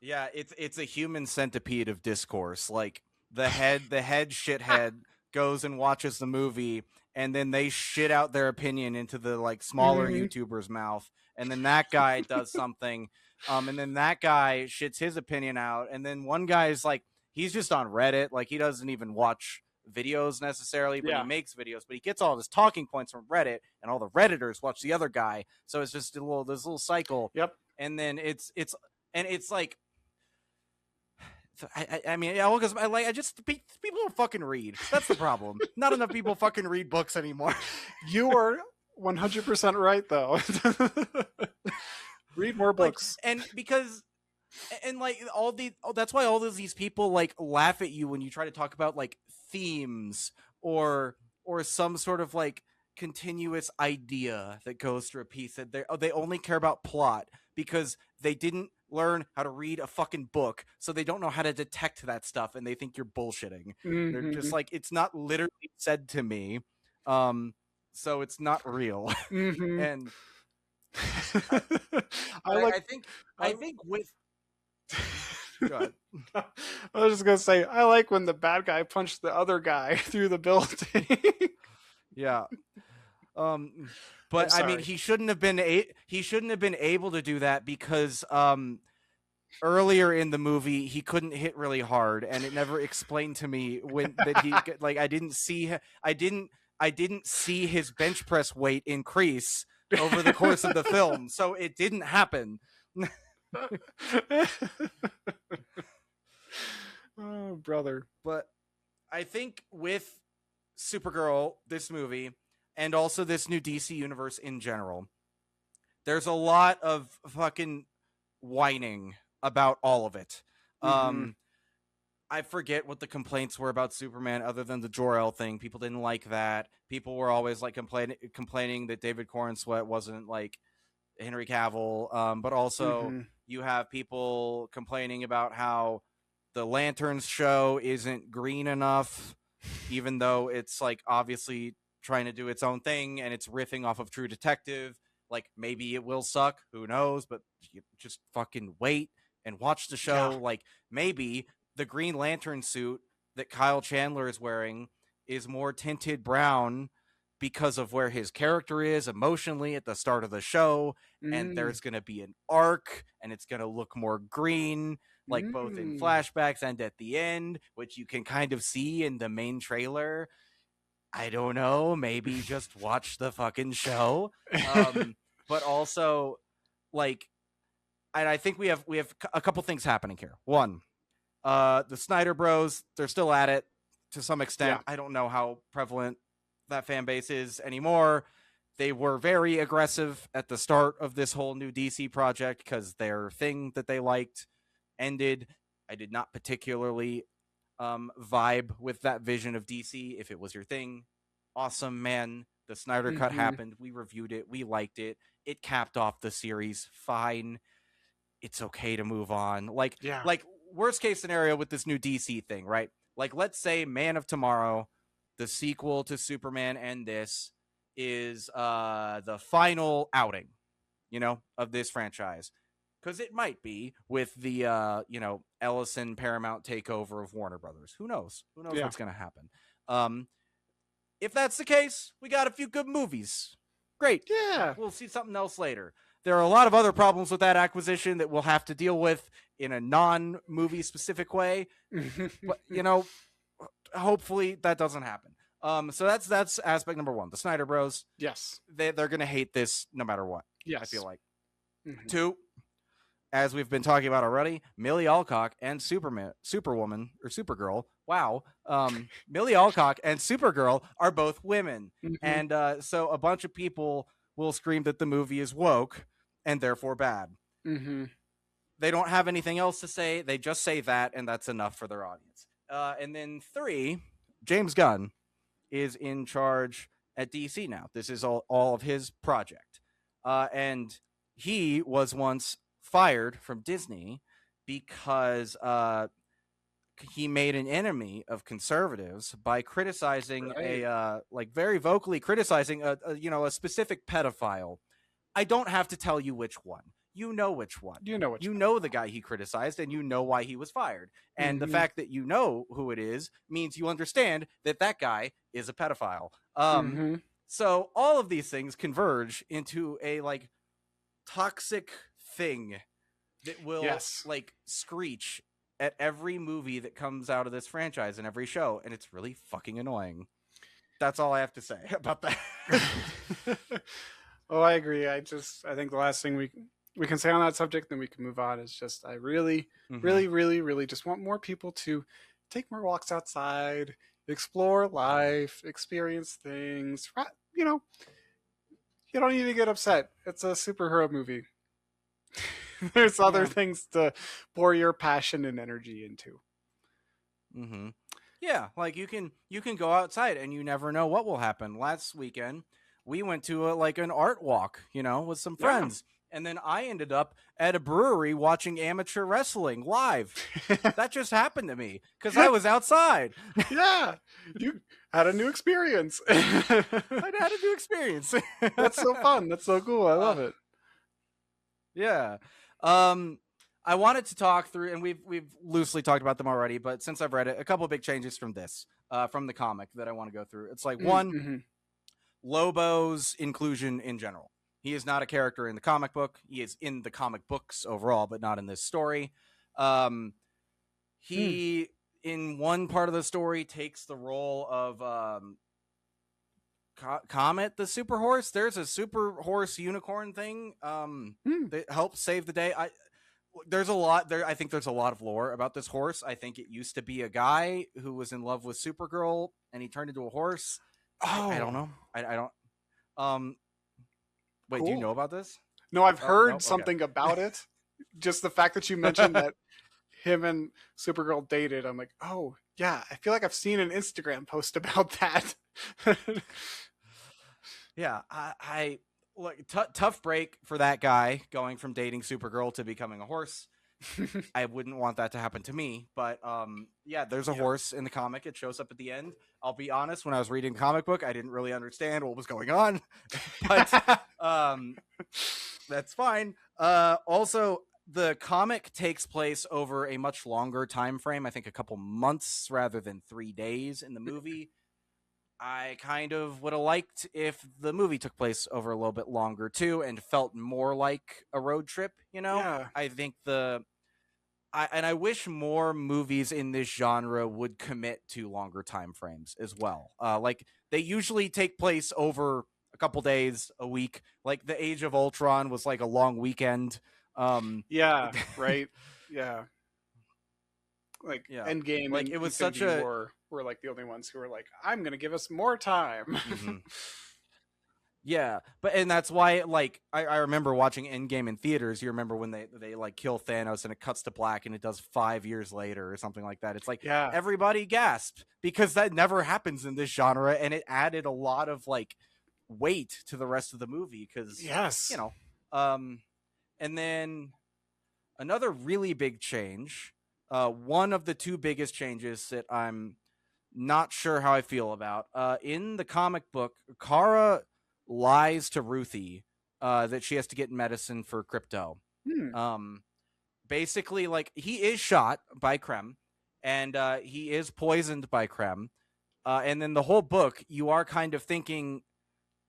Yeah, it's a human centipede of discourse. Like the head shithead goes and watches the movie, and then they shit out their opinion into the like smaller YouTuber's mouth, and then that guy does something, and then that guy shits his opinion out, and then one guy is like, he's just on Reddit, like he doesn't even watch videos necessarily, but he makes videos, but he gets all of his talking points from Reddit, and all the Redditors watch the other guy, so it's just this little cycle. And then it's like, I mean, yeah, because people don't fucking read. That's the problem. Not enough people fucking read books anymore. You are 100% right, though. Read more books, like, that's why all of these people like laugh at you when you try to talk about like themes or some sort of like continuous idea that goes through a piece, that they only care about plot because they didn't learn how to read a fucking book, so they don't know how to detect that stuff, and they think you're bullshitting. They're just like, it's not literally said to me, so it's not real. And I think with God. I was just gonna say, I like when the bad guy punched the other guy through the building. Yeah. But I mean, he shouldn't have been able to do that because earlier in the movie he couldn't hit really hard, and it never explained to me that he like I didn't see his bench press weight increase over the course of the film, so it didn't happen. Oh, brother. But I think with Supergirl, this movie, and also this new DC universe in general, there's a lot of fucking whining about all of it. I forget what the complaints were about Superman other than the Jor-El thing. People didn't like that. People were always like complaining that David Corenswet wasn't like Henry Cavill. But also you have people complaining about how the Lanterns show isn't green enough, even though it's like obviously trying to do its own thing and it's riffing off of True Detective. Like maybe it will suck, who knows? But you just fucking wait and watch the show. Yeah. Like maybe the Green Lantern suit that Kyle Chandler is wearing is more tinted brown because of where his character is emotionally at the start of the show, and there's going to be an arc and it's going to look more green, like both in flashbacks and at the end, which you can kind of see in the main trailer. I don't know, maybe just watch the fucking show. But also, like, and I think we have a couple things happening here. One, the Snyder Bros, they're still at it to some extent. Yeah. I don't know how prevalent that fan base is anymore. They were very aggressive at the start of this whole new DC project because their thing that they liked ended. I did not particularly vibe with that vision of DC. If it was your thing, awesome, man. The Snyder Cut happened. We reviewed it. We liked it. It capped off the series. Fine. It's okay to move on. Like worst case scenario with this new DC thing, right? Like, let's say Man of Tomorrow, the sequel to Superman, and this is the final outing, of this franchise. Because it might be with the, Ellison Paramount takeover of Warner Brothers. Who knows? Who knows what's going to happen? If that's the case, we got a few good movies. Great. Yeah. We'll see something else later. There are a lot of other problems with that acquisition that we'll have to deal with in a non-movie specific way. But, hopefully that doesn't happen. So that's aspect number one. The Snyder Bros. Yes. They're going to hate this no matter what. Yes. I feel like. Two, as we've been talking about already, Milly Alcock and Superwoman or Supergirl. Wow. Milly Alcock and Supergirl are both women. And so a bunch of people will scream that the movie is woke and therefore bad. They don't have anything else to say. They just say that, and that's enough for their audience. And then three, James Gunn is in charge at DC now. This is all of his project. And he was once fired from Disney because he made an enemy of conservatives by criticizing very vocally criticizing a specific pedophile. I don't have to tell you which one. You know which one. You know the guy he criticized, and you know why he was fired. And the fact that you know who it is means you understand that that guy is a pedophile. So all of these things converge into a toxic thing that will screech at every movie that comes out of this franchise and every show, and it's really fucking annoying. That's all I have to say about that. Oh, I agree. I think the last thing we can say on that subject, then we can move on, is just I really, really, really, really just want more people to take more walks outside, explore life, experience things. You don't need to get upset. It's a superhero movie. There's other things to pour your passion and energy into. Yeah, you can go outside and you never know what will happen. Last weekend, we went to an art walk, with some friends. And then I ended up at a brewery watching amateur wrestling live. That just happened to me because I was outside. Yeah, you had a new experience. I had a new experience. That's so fun. That's so cool. I love it. Yeah. I wanted to talk through, and we've loosely talked about them already, but since I've read it, a couple of big changes from this, from the comic that I want to go through. It's one, Lobo's inclusion in general. He is not a character in the comic book. He is in the comic books overall, but not in this story. He, in one part of the story, takes the role of Comet, the super horse. There's a super horse unicorn thing that helps save the day. There's a lot there. I think there's a lot of lore about this horse. I think it used to be a guy who was in love with Supergirl, and he turned into a horse. Oh, I don't know. I don't. Wait, cool. Do you know about this? No, I've heard something about it. Just the fact that you mentioned that him and Supergirl dated, I'm like, oh, yeah, I feel like I've seen an Instagram post about that. Yeah, I look, tough break for that guy going from dating Supergirl to becoming a horse. I wouldn't want that to happen to me. But yeah, there's a Yeah. horse in the comic. It shows up at the end. I'll be honest, when I was reading the comic book, I didn't really understand what was going on. But um, that's fine. Also, the comic takes place over a much longer time frame. I think a couple months rather than 3 days in the movie. I kind of would have liked if the movie took place over a little bit longer too and felt more like a road trip, you know? Yeah. I think I wish more movies in this genre would commit to longer time frames as well. Like they usually take place over a couple days, a week. Like the Age of Ultron was like a long weekend. Yeah. Right. Yeah. Like Yeah, Endgame like and it was such Infinity a War were like the only ones who were like, I'm gonna give us more time. mhm. Yeah, but and that's why like I remember watching Endgame in theaters. You remember when they like kill Thanos and it cuts to black and it does 5 years later or something like that. It's like Yeah. everybody gasped because that never happens in this genre, and it added a lot of like weight to the rest of the movie because Yes. you know. And then another really big change. One of the two biggest changes that I'm not sure how I feel about. In the comic book, Kara lies to Ruthie that she has to get medicine for crypto. Hmm. Basically, like he is shot by Krem, and he is poisoned by Krem. And then the whole book, you are kind of thinking,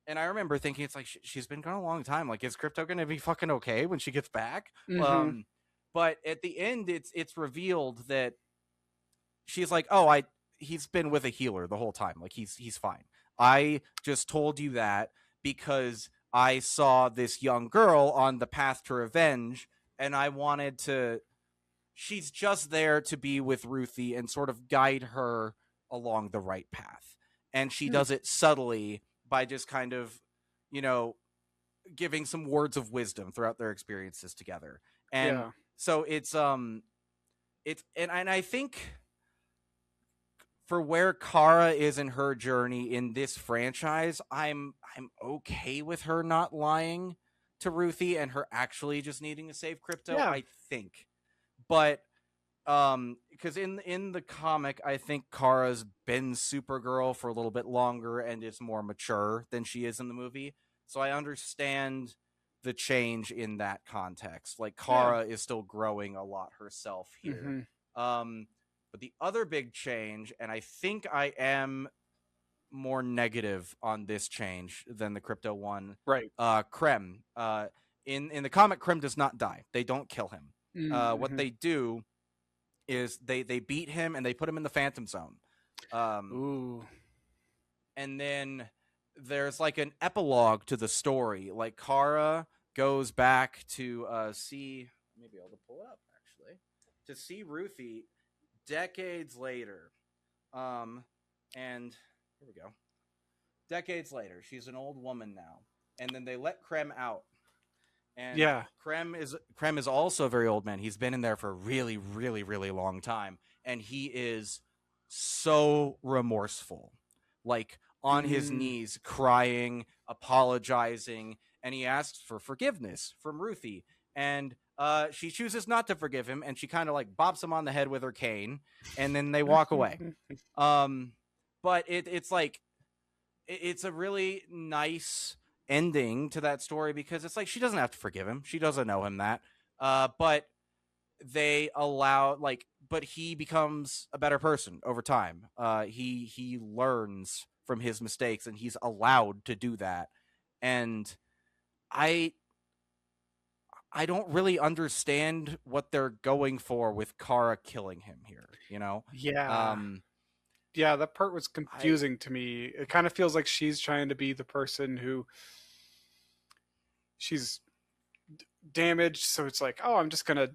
and I remember thinking, it's like she's been gone a long time. Like, is crypto going to be fucking okay when she gets back? Mm-hmm. But at the end, it's revealed that she's like, oh, he's been with a healer the whole time. Like he's fine. I just told you that because I saw this young girl on the path to revenge, and I wanted to. She's just there to be with Ruthie and sort of guide her along the right path. And she does it subtly by just kind of, you know, giving some words of wisdom throughout their experiences together. And Yeah. so it's and I think for where Kara is in her journey in this franchise, I'm okay with her not lying to Ruthie and her actually just needing to save crypto, Yeah. I think. But because in the comic, I think Kara's been Supergirl for a little bit longer and is more mature than she is in the movie. So I understand the change in that context. Like Kara is still growing a lot herself here. Mm-hmm. But the other big change, and I think I am more negative on this change than the crypto one. Right. Krem. In the comic, Krem does not die. They don't kill him. Mm-hmm. What they do is they beat him and they put him in the Phantom Zone. Ooh. And then there's like an epilogue to the story. Like Kara goes back to see, maybe I'll pull it up actually, to see Ruthie decades later. And here we go. Decades later, she's an old woman now. And then they let Krem out. And Yeah. Krem is also a very old man. He's been in there for a really, really, really long time. And he is so remorseful. Like on his knees, crying, apologizing, and he asks for forgiveness from Ruthie. And she chooses not to forgive him, and she kind of like bops him on the head with her cane, and then they walk away. But it's like it's a really nice ending to that story because it's like she doesn't have to forgive him. She doesn't know him that. But they allow but he becomes a better person over time. He learns from his mistakes and he's allowed to do that. And I don't really understand what they're going for with Kara killing him here, you know? Yeah. Yeah, that part was confusing to me. It kind of feels like she's trying to be the person who she's damaged, so it's like, oh, I'm just gonna,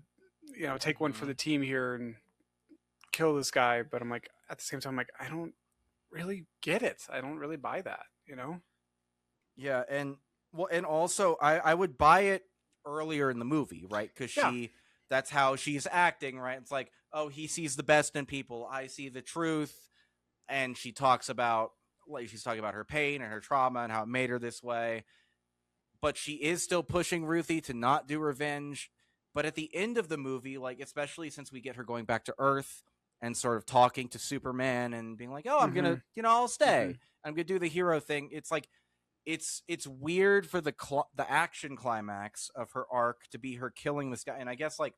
take one for the team here and kill this guy. But I'm like, at the same time, I'm like, I don't really get it. I don't really buy that, Yeah, and also I would buy it earlier in the movie, right? Because Yeah. that's how she's acting, right? It's like, oh, he sees the best in people. I see the truth. And she's talking about her pain and her trauma and how it made her this way. But she is still pushing Ruthie to not do revenge. But at the end of the movie, like especially since we get her going back to Earth and sort of talking to Superman and being like, "Oh, I'm Mm-hmm. gonna, I'll Mm-hmm. stay. I'm gonna do the hero thing." It's like it's weird for the action climax of her arc to be her killing this guy, and I guess like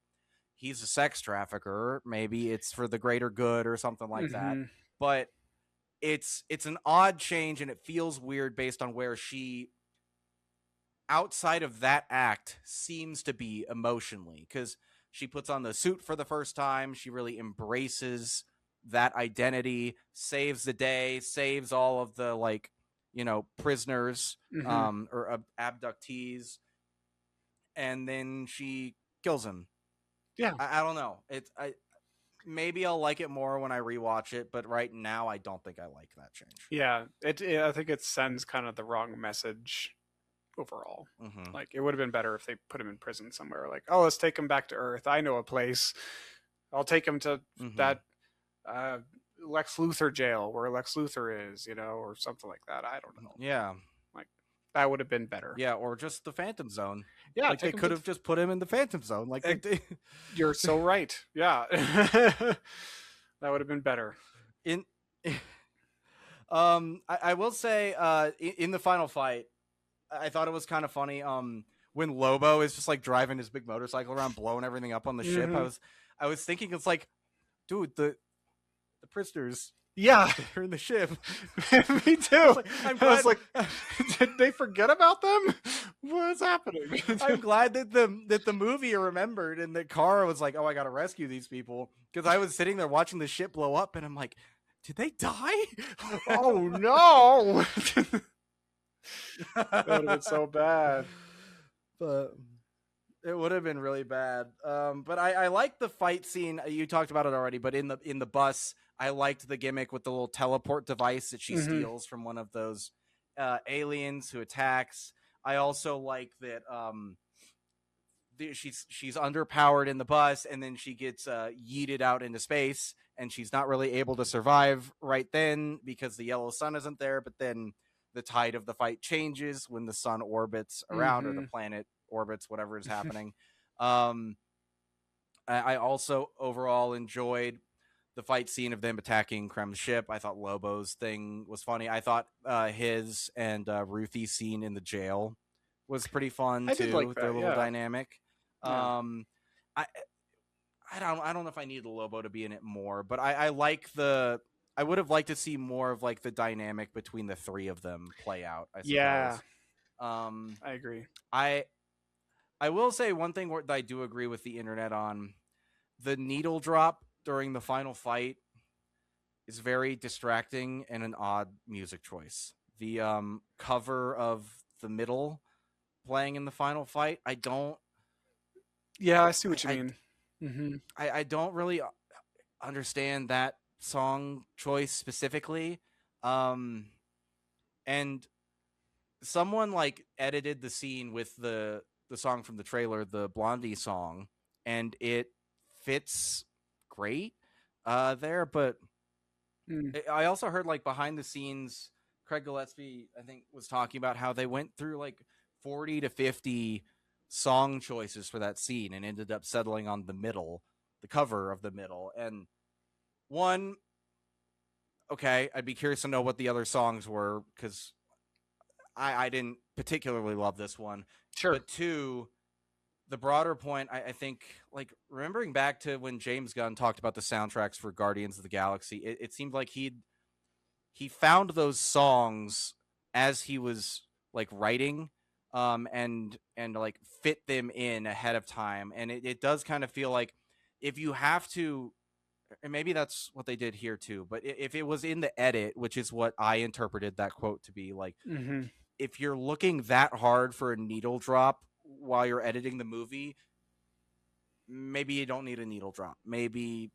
he's a sex trafficker. Maybe it's for the greater good or something like that. Mm-hmm. But it's an odd change, and it feels weird based on where she outside of that act seems to be emotionally, because she puts on the suit for the first time. She really embraces that identity, saves the day, saves all of the like prisoners Mm-hmm. or abductees, and then she kills him. Yeah. I don't know. Maybe I'll like it more when I rewatch it, but right now I don't think I like that change. Yeah. I think it sends kind of the wrong message overall. Mm-hmm. Like, it would have been better if they put him in prison somewhere. Like, oh, let's take him back to Earth. I know a place. I'll take him to that Lex Luthor jail where Lex Luthor is, or something like that. I don't know. Yeah. Like, that would have been better. Yeah, or just the Phantom Zone. Yeah, like they could have just put him in the Phantom Zone. Like you're so right. Yeah. That would have been better. I will say in the final fight, I thought it was kind of funny when Lobo is just like driving his big motorcycle around blowing everything up on the ship. I was thinking, it's like, dude, the prisoners, yeah, they're in the ship. Me too. I was like, did they forget about them? What's happening? I'm glad that the movie remembered, and that Kara was like, oh, I gotta rescue these people, because I was sitting there watching the ship blow up, and I'm like, did they die? Oh no. That would have been so bad. But it would have been really bad. But I liked the fight scene. You talked about it already, but in the bus, I liked the gimmick with the little teleport device that she steals from one of those aliens who attacks. I also like that she's underpowered in the bus, and then she gets yeeted out into space, and she's not really able to survive right then because the yellow sun isn't there. But then the tide of the fight changes when the sun orbits around, or the planet orbits, whatever is happening. I also overall enjoyed the fight scene of them attacking Krem's ship. I thought Lobo's thing was funny. I thought his and Ruthie's scene in the jail was pretty fun too. Like that, their little yeah. dynamic. Yeah. I don't know if I needed Lobo to be in it more, but I like I would have liked to see more of like the dynamic between the three of them play out, I suppose. Yeah. I agree. I will say one thing that I do agree with the internet on: the needle drop during the final fight is very distracting and an odd music choice. The cover of The Middle playing in the final fight, I don't. Yeah, I see what you mean. Mm-hmm. I don't really understand that song choice specifically. And someone like edited the scene with the song from the trailer, the Blondie song, and it fits great there. But I also heard like behind the scenes, Craig Gillespie, I think, was talking about how they went through like 40 to 50 song choices for that scene and ended up settling on The Middle, the cover of The Middle. And one, okay, I'd be curious to know what the other songs were, because I didn't particularly love this one. Sure. But two, the broader point, I think, like remembering back to when James Gunn talked about the soundtracks for Guardians of the Galaxy, it seemed like he found those songs as he was like writing, and like fit them in ahead of time. And it does kind of feel like if you have to, and maybe that's what they did here too, but if it was in the edit, which is what I interpreted that quote to be, like, if you're looking that hard for a needle drop while you're editing the movie, maybe you don't need a needle drop. Maybe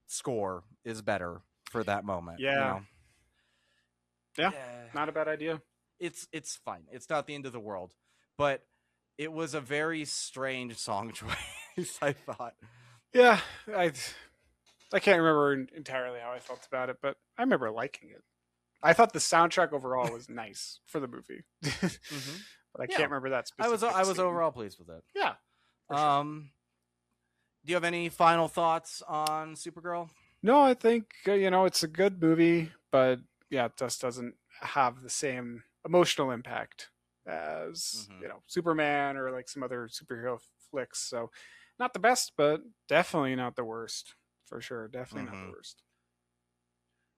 score is better for that moment. Yeah. Yeah. Not a bad idea. It's fine. It's not the end of the world, but it was a very strange song choice, I thought. Yeah. I can't remember entirely how I felt about it, but I remember liking it. I thought the soundtrack overall was nice for the movie, but I can't remember that specific. I was overall pleased with it. Yeah. Sure. Do you have any final thoughts on Supergirl? No, I think it's a good movie, but yeah, it just doesn't have the same emotional impact as Mm-hmm. Superman or like some other superhero flicks. So, not the best, but definitely not the worst for sure. Definitely not the Mm-hmm. worst.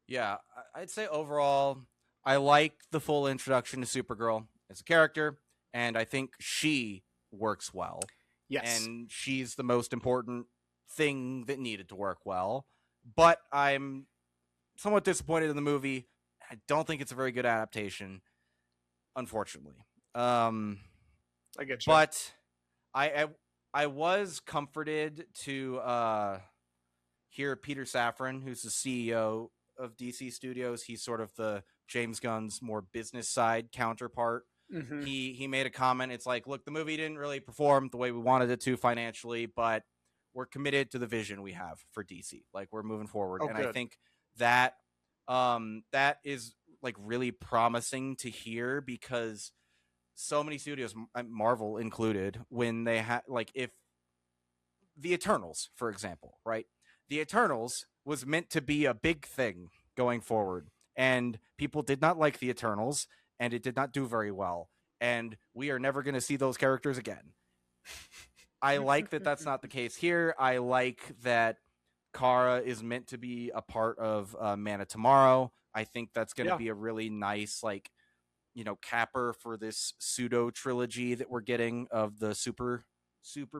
Yeah, I'd say overall, I like the full introduction to Supergirl as a character, and I think she works well, Yes. and she's the most important thing that needed to work well. But I'm somewhat disappointed in the movie. I don't think it's a very good adaptation, unfortunately. Um, I get you. but I, I I was comforted to hear Peter Safran, who's the CEO of DC Studios. He's sort of the James Gunn's more business side counterpart. Hmm. He made a comment. It's like, look, the movie didn't really perform the way we wanted it to financially, but we're committed to the vision we have for DC. Like we're moving forward, Oh, and I good. think that that is like really promising to hear because so many studios, Marvel included, when they had like if the Eternals, for example, right? The Eternals was meant to be a big thing going forward, and people did not like the Eternals, and it did not do very well, and we are never going to see those characters again. I like that that's not the case here. I like that Kara is meant to be a part of Man of Tomorrow. I think that's going to Yeah. be a really nice, like, capper for this pseudo trilogy that we're getting of the super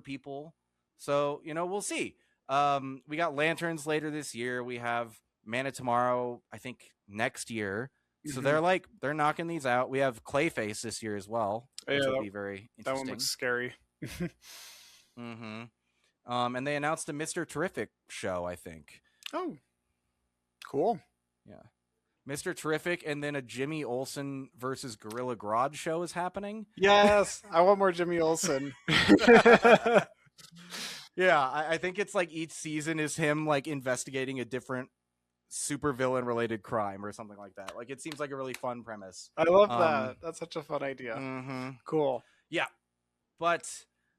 people. So, we'll see. We got Lanterns later this year. We have Man of Tomorrow, I think, next year. So Hmm. they're knocking these out. We have Clayface this year as well, Yeah, which will be very that one looks interesting. scary. Mm-hmm. And they announced a Mr. Terrific show, I think. Oh, cool. Yeah. Mr. Terrific, and then a Jimmy Olsen versus Gorilla Grodd show is happening. Yes, I want more Jimmy Olsen. Yeah, I think it's like each season is him like investigating a different super villain related crime or something like that. Like it seems like a really fun premise. I love Um, that. That's such a fun idea. mm-hmm. Cool. Yeah, but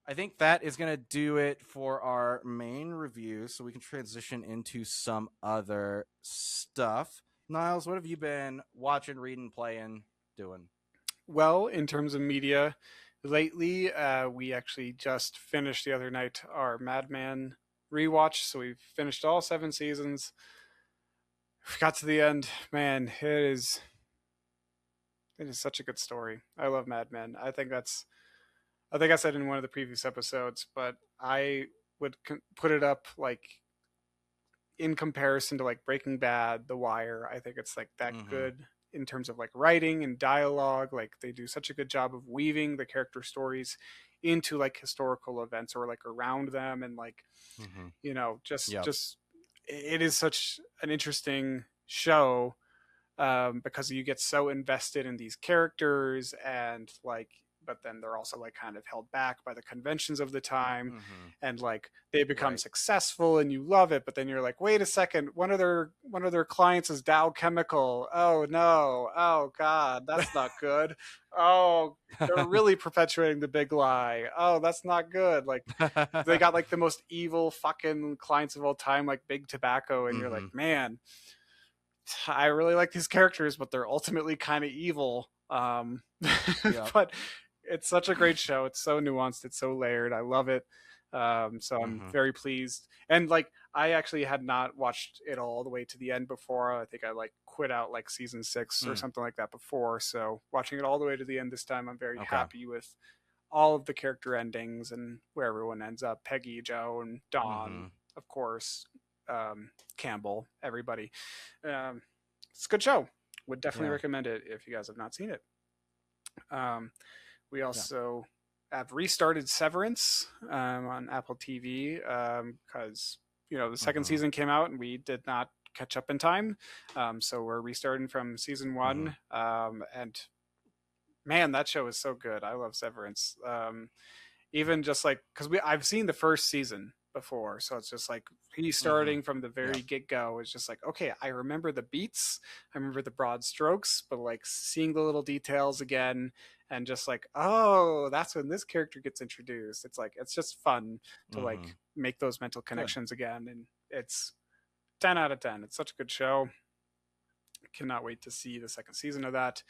I think that is gonna do it for our main review. So we can transition into some other stuff. Niles, what have you been watching, reading, playing, doing? Well, in terms of media, lately we actually just finished the other night our Madman rewatch. So we've finished all 7 seasons. We got to the end. Man, it is such a good story. I love Mad Men. I think I said in one of the previous episodes, but I would put it up like in comparison to like Breaking Bad, The Wire. I think it's like that Mm-hmm. good in terms of like writing and dialogue. Like they do such a good job of weaving the character stories into like historical events or like around them, and like Mm-hmm. just Yep. it is such an interesting show, because you get so invested in these characters, and like but then they're also like kind of held back by the conventions of the time, Mm-hmm. and like they become Right. successful and you love it, but then you're like, wait a second, one of their clients is Dow Chemical. Oh no. Oh god, that's not good. Oh, they're really perpetuating the big lie. Oh, that's not good. Like they got like the most evil fucking clients of all time, like Big Tobacco, and you're like, Mm-hmm. man, I really like these characters, but they're ultimately kind of evil. Yep. But it's such a great show. It's so nuanced. It's so layered. I love it. So I'm Mm-hmm. very pleased. And like, I actually had not watched it all the way to the end before. I think I like quit out like season 6 or Mm. something like that before. So watching it all the way to the end this time, I'm very Okay. happy with all of the character endings and where everyone ends up. Peggy, Joe, and Dawn, Mm-hmm. of course. Campbell, everybody. Um, it's a good show. Would definitely Yeah. recommend it if you guys have not seen it. Um, we Yeah. also have restarted Severance on Apple TV, because the second Mm-hmm. season came out and we did not catch up in time. So we're restarting from season Mm-hmm. one, and man, that show is so good. I love Severance. Even just like because I've seen the first season before, so it's just like he's Mm-hmm. starting from the Yeah. very get go. It's just like, okay, I remember the beats, I remember the broad strokes, but like seeing the little details again, and just like, oh, that's when this character gets introduced. It's like, it's just fun to like Mm-hmm. make those mental Good. connections again, and it's 10 out of 10. It's such a good show. Cannot wait to see the second season of that.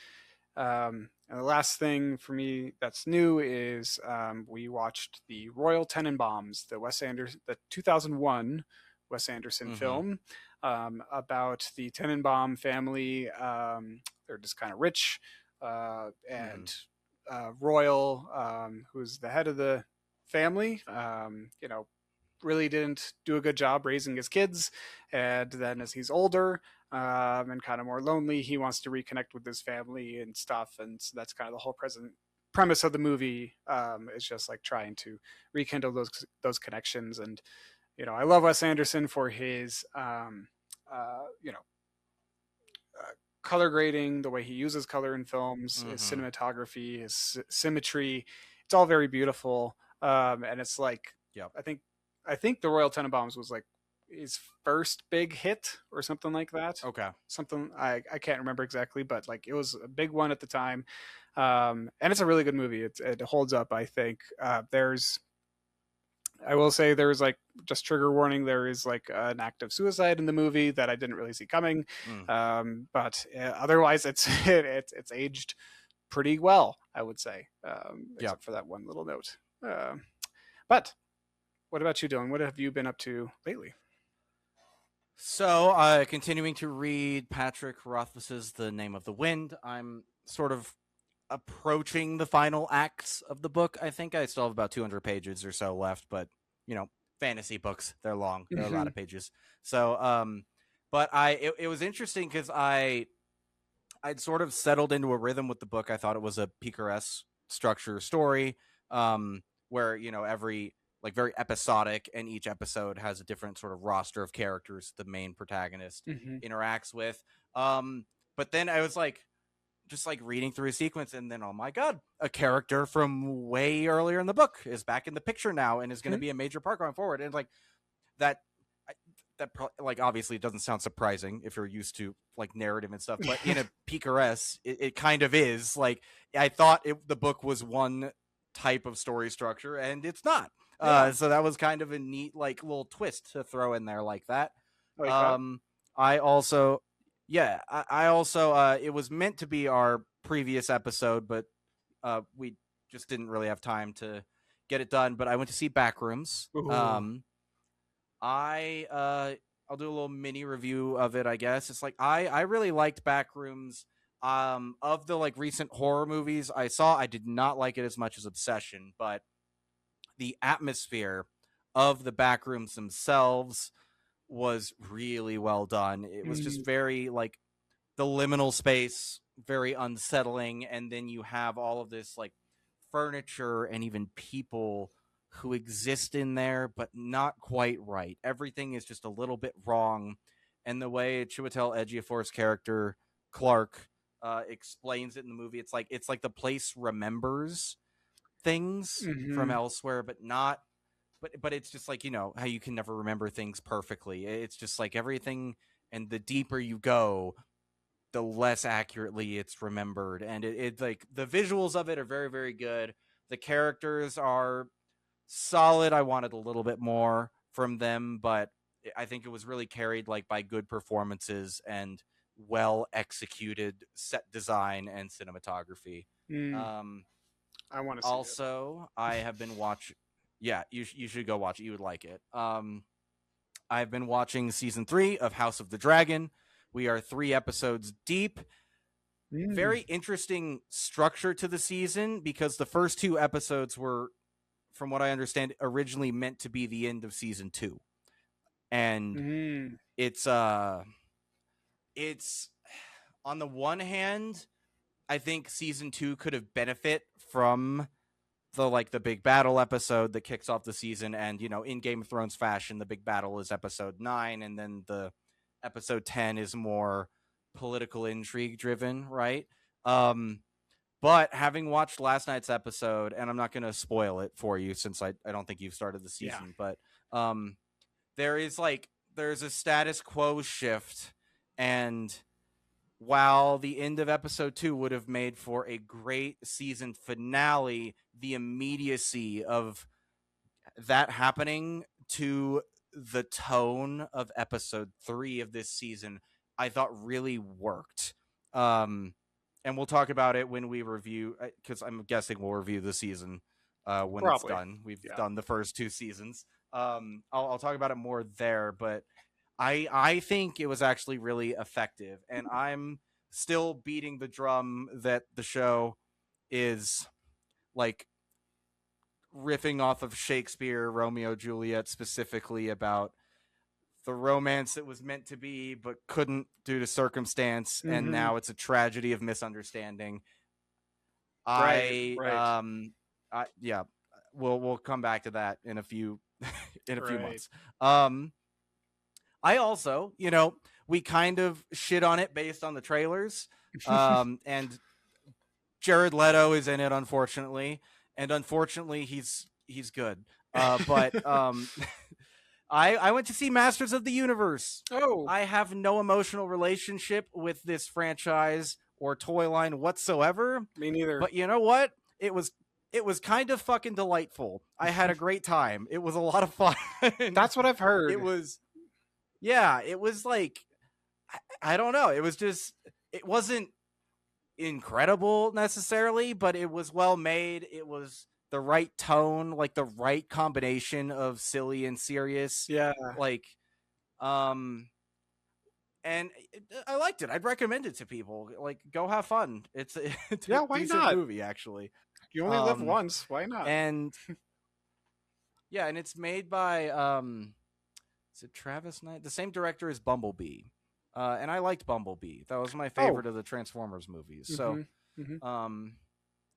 And the last thing for me that's new is we watched the Royal Tenenbaums, the 2001 Wes Anderson Mm-hmm. film about the Tenenbaum family. They're just kind of rich, Mm-hmm. and Royal, who's the head of the family, really didn't do a good job raising his kids. And then as he's older, and kind of more lonely, he wants to reconnect with his family and stuff. And so that's kind of the whole present premise of the movie, is just like trying to rekindle those connections. And I love Wes Anderson for his uh, you know color grading, the way he uses color in films, his Mm-hmm. cinematography, his symmetry. It's all very beautiful. And it's like, Yep. I think the Royal Tenenbaums was like his first big hit or something like that. Okay. Something I can't remember exactly, but like it was a big one at the time. And it's a really good movie. It holds up, I think. I will say there's like, just trigger warning, there is like an act of suicide in the movie that I didn't really see coming. Mm. But otherwise, it's aged pretty well, I would say, Yep. except for that one little note. But what about you, Dylan? What have you been up to lately? So, continuing to read Patrick Rothfuss's The Name of the Wind. I'm sort of approaching the final acts of the book. I think I still have about 200 pages or so left, but fantasy books, they're long. They're a lot of pages. So, but it was interesting because I'd sort of settled into a rhythm with the book. I thought it was a picaresque structure story, where every like very episodic, and each episode has a different sort of roster of characters the main protagonist Mm-hmm. interacts with. But then I was like, just like reading through a sequence, and then, oh my god, a character from way earlier in the book is back in the picture now and is going to be a major part going forward. And like that like obviously it doesn't sound surprising if you're used to like narrative and stuff, but in a picaresque, it kind of is. Like, I thought the book was one type of story structure, and it's not. Yeah. So that was kind of a neat like little twist to throw in there like that. Like that. I also, yeah, I also, it was meant to be our previous episode, but we just didn't really have time to get it done. But I went to see Backrooms. Ooh. I'll do a little mini review of it, I guess. It's like I really liked Backrooms. Of the like recent horror movies I saw, I did not like it as much as Obsession, but the atmosphere of the Backrooms themselves was really well done. It was just very like the liminal space, very unsettling, and then you have all of this like furniture and even people who exist in there, but not quite right. Everything is just a little bit wrong, and the way Chiwetel Ejiofor's character Clark explains it in the movie, it's like the place remembers things from Mm-hmm. elsewhere, but not. But it's just like how you can never remember things perfectly. It's just like everything, and the deeper you go, the less accurately it's remembered. And it like the visuals of it are very, very good. The characters are solid. I wanted a little bit more from them, but I think it was really carried like by good performances and well executed set design and cinematography. Mm. Um, I want to see it. Also, I have been watching. Yeah, you should go watch it. You would like it. I've been watching season 3 of House of the Dragon. We are 3 episodes deep. Very interesting structure to the season because the first 2 episodes were, from what I understand, originally meant to be the end of season 2. And it's on the one hand, I think season 2 could have benefit from the big battle episode that kicks off the season. And in Game of Thrones fashion, the big battle is episode 9, and then the episode 10 is more political intrigue driven, right? But having watched last night's episode, and I'm not going to spoil it for you since I don't think you've started the season, but there's a status quo shift, and while the end of episode 2 would have made for a great season finale, the immediacy of that happening to the tone of episode 3 of this season, I thought really worked. And we'll talk about it when we review, because I'm guessing we'll review the season when it's Probably. done. We've Yeah. done the first 2 seasons. I'll talk about it more there, but I think it was actually really effective, and I'm still beating the drum that the show is like riffing off of Shakespeare, Romeo Juliet, specifically about the romance that was meant to be but couldn't due to circumstance, and now it's a tragedy of misunderstanding. Right. Yeah, we'll come back to that in a few few Right. months. I also, we kind of shit on it based on the trailers. And Jared Leto is in it, unfortunately, and unfortunately he's good. But I went to see Masters of the Universe. Oh, I have no emotional relationship with this franchise or toy line whatsoever. me neither. But you know what? It was kind of fucking delightful. I had a great time. It was a lot of fun. That's what I've heard. It was like, I don't know. It was just, it wasn't incredible necessarily, but it was well made. It was the right tone, like the right combination of silly and serious. Yeah. Like, and I liked it. I'd recommend it to people. Like, go have fun. It's a Why decent not? movie, actually. You only live once. Why not? And yeah, and it's made by is it Travis Knight? The same director as Bumblebee. And I liked Bumblebee. That was my favorite of the Transformers movies. So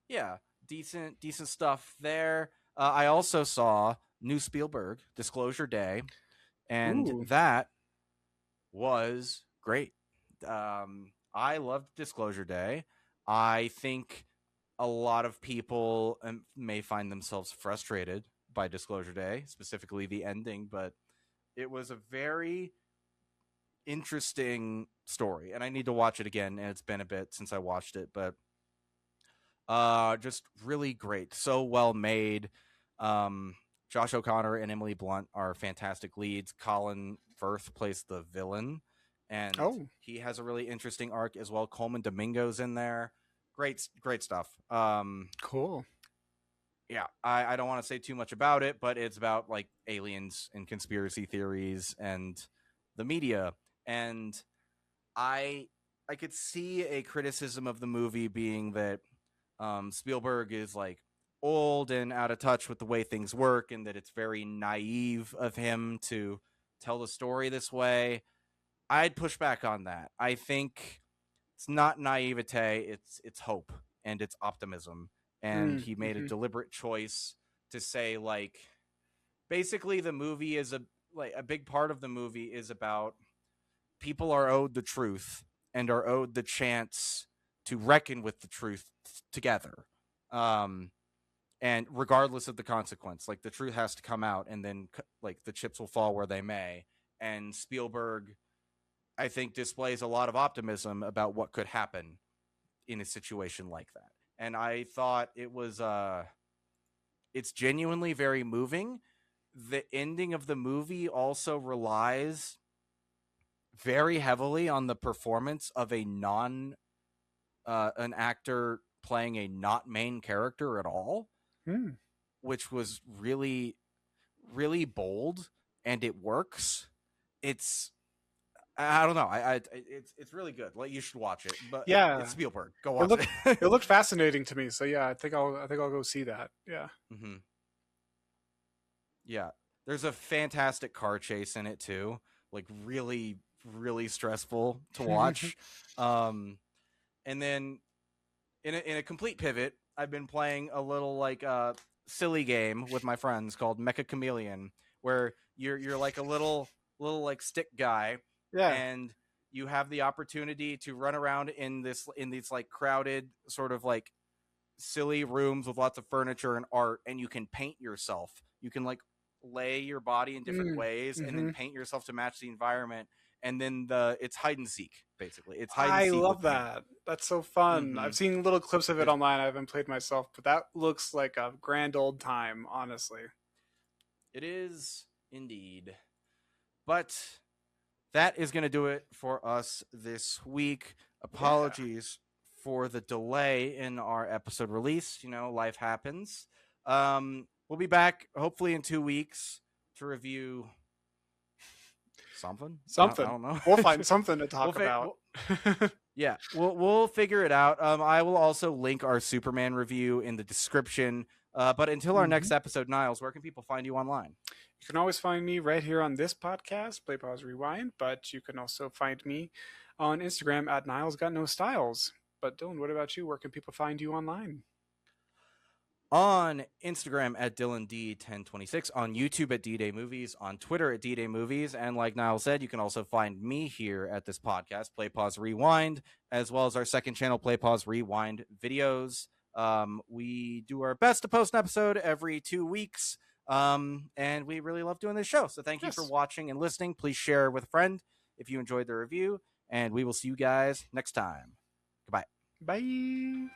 yeah, decent stuff there. I also saw new Spielberg, Disclosure Day, and that was great. I loved Disclosure Day. I think a lot of people may find themselves frustrated by Disclosure Day, specifically the ending, but it was a very interesting story, and I need to watch it again, and it's been a bit since I watched it, but just really great. So well made. Josh O'Connor and Emily Blunt are fantastic leads. Colin Firth plays the villain, and he has a really interesting arc as well. Coleman Domingo's in there. Great stuff. Cool. Yeah, I don't want to say too much about it, but it's about like aliens and conspiracy theories and the media. And I could see a criticism of the movie being that Spielberg is like old and out of touch with the way things work, and that it's very naive of him to tell the story this way. I'd push back on that. I think it's not naivete, it's hope and it's optimism. And he made a deliberate choice to say, like, basically the movie is a big part of the movie is about people are owed the truth and are owed the chance to reckon with the truth together. And regardless of the consequence, like, the truth has to come out, and then like the chips will fall where they may. And Spielberg, I think, displays a lot of optimism about what could happen in a situation like that. And I thought it was it's genuinely very moving. The ending of the movie also relies very heavily on the performance of an actor playing a not main character at all, which was really, really bold, and it works. I don't know. It's really good. Like, you should watch it. But yeah, it's Spielberg. Go watch it. It looked fascinating to me. So yeah, I think I'll go see that. Yeah. Mm-hmm. Yeah. There's a fantastic car chase in it too. Like, really, really stressful to watch. And then in a complete pivot, I've been playing a little like silly game with my friends called Mecha Chameleon, where you're like a little like stick guy. Yeah. And you have the opportunity to run around in these like crowded sort of like silly rooms with lots of furniture and art, and you can paint yourself. You can like lay your body in different ways and then paint yourself to match the environment. and then it's hide and seek. Basically, it's hide and I seek. love that. That's so fun. I've seen little clips of it It's- online. I haven't played myself, but that looks like a grand old time, honestly. It is indeed. But that is going to do it for us this week. Apologies for the delay in our episode release. You know, life happens. We'll be back hopefully in 2 weeks to review something. Something. I don't know. We'll find something to talk about. Yeah, we'll figure it out. I will also link our Superman review in the description. But until our next episode, Niles, where can people find you online? You can always find me right here on this podcast, Play Pause Rewind, but you can also find me on Instagram at Niles Got No Styles. But Dylan, what about you? Where can people find you online? On Instagram at DylanD1026, on YouTube at D-Day Movies, on Twitter at D-Day Movies, and like Niall said, you can also find me here at this podcast, Play Pause Rewind, as well as our second channel, Play Pause Rewind Videos. We do our best to post an episode every 2 weeks, and we really love doing this show. So thank you for watching and listening. Please share with a friend if you enjoyed the review, and we will see you guys next time. Goodbye. Bye.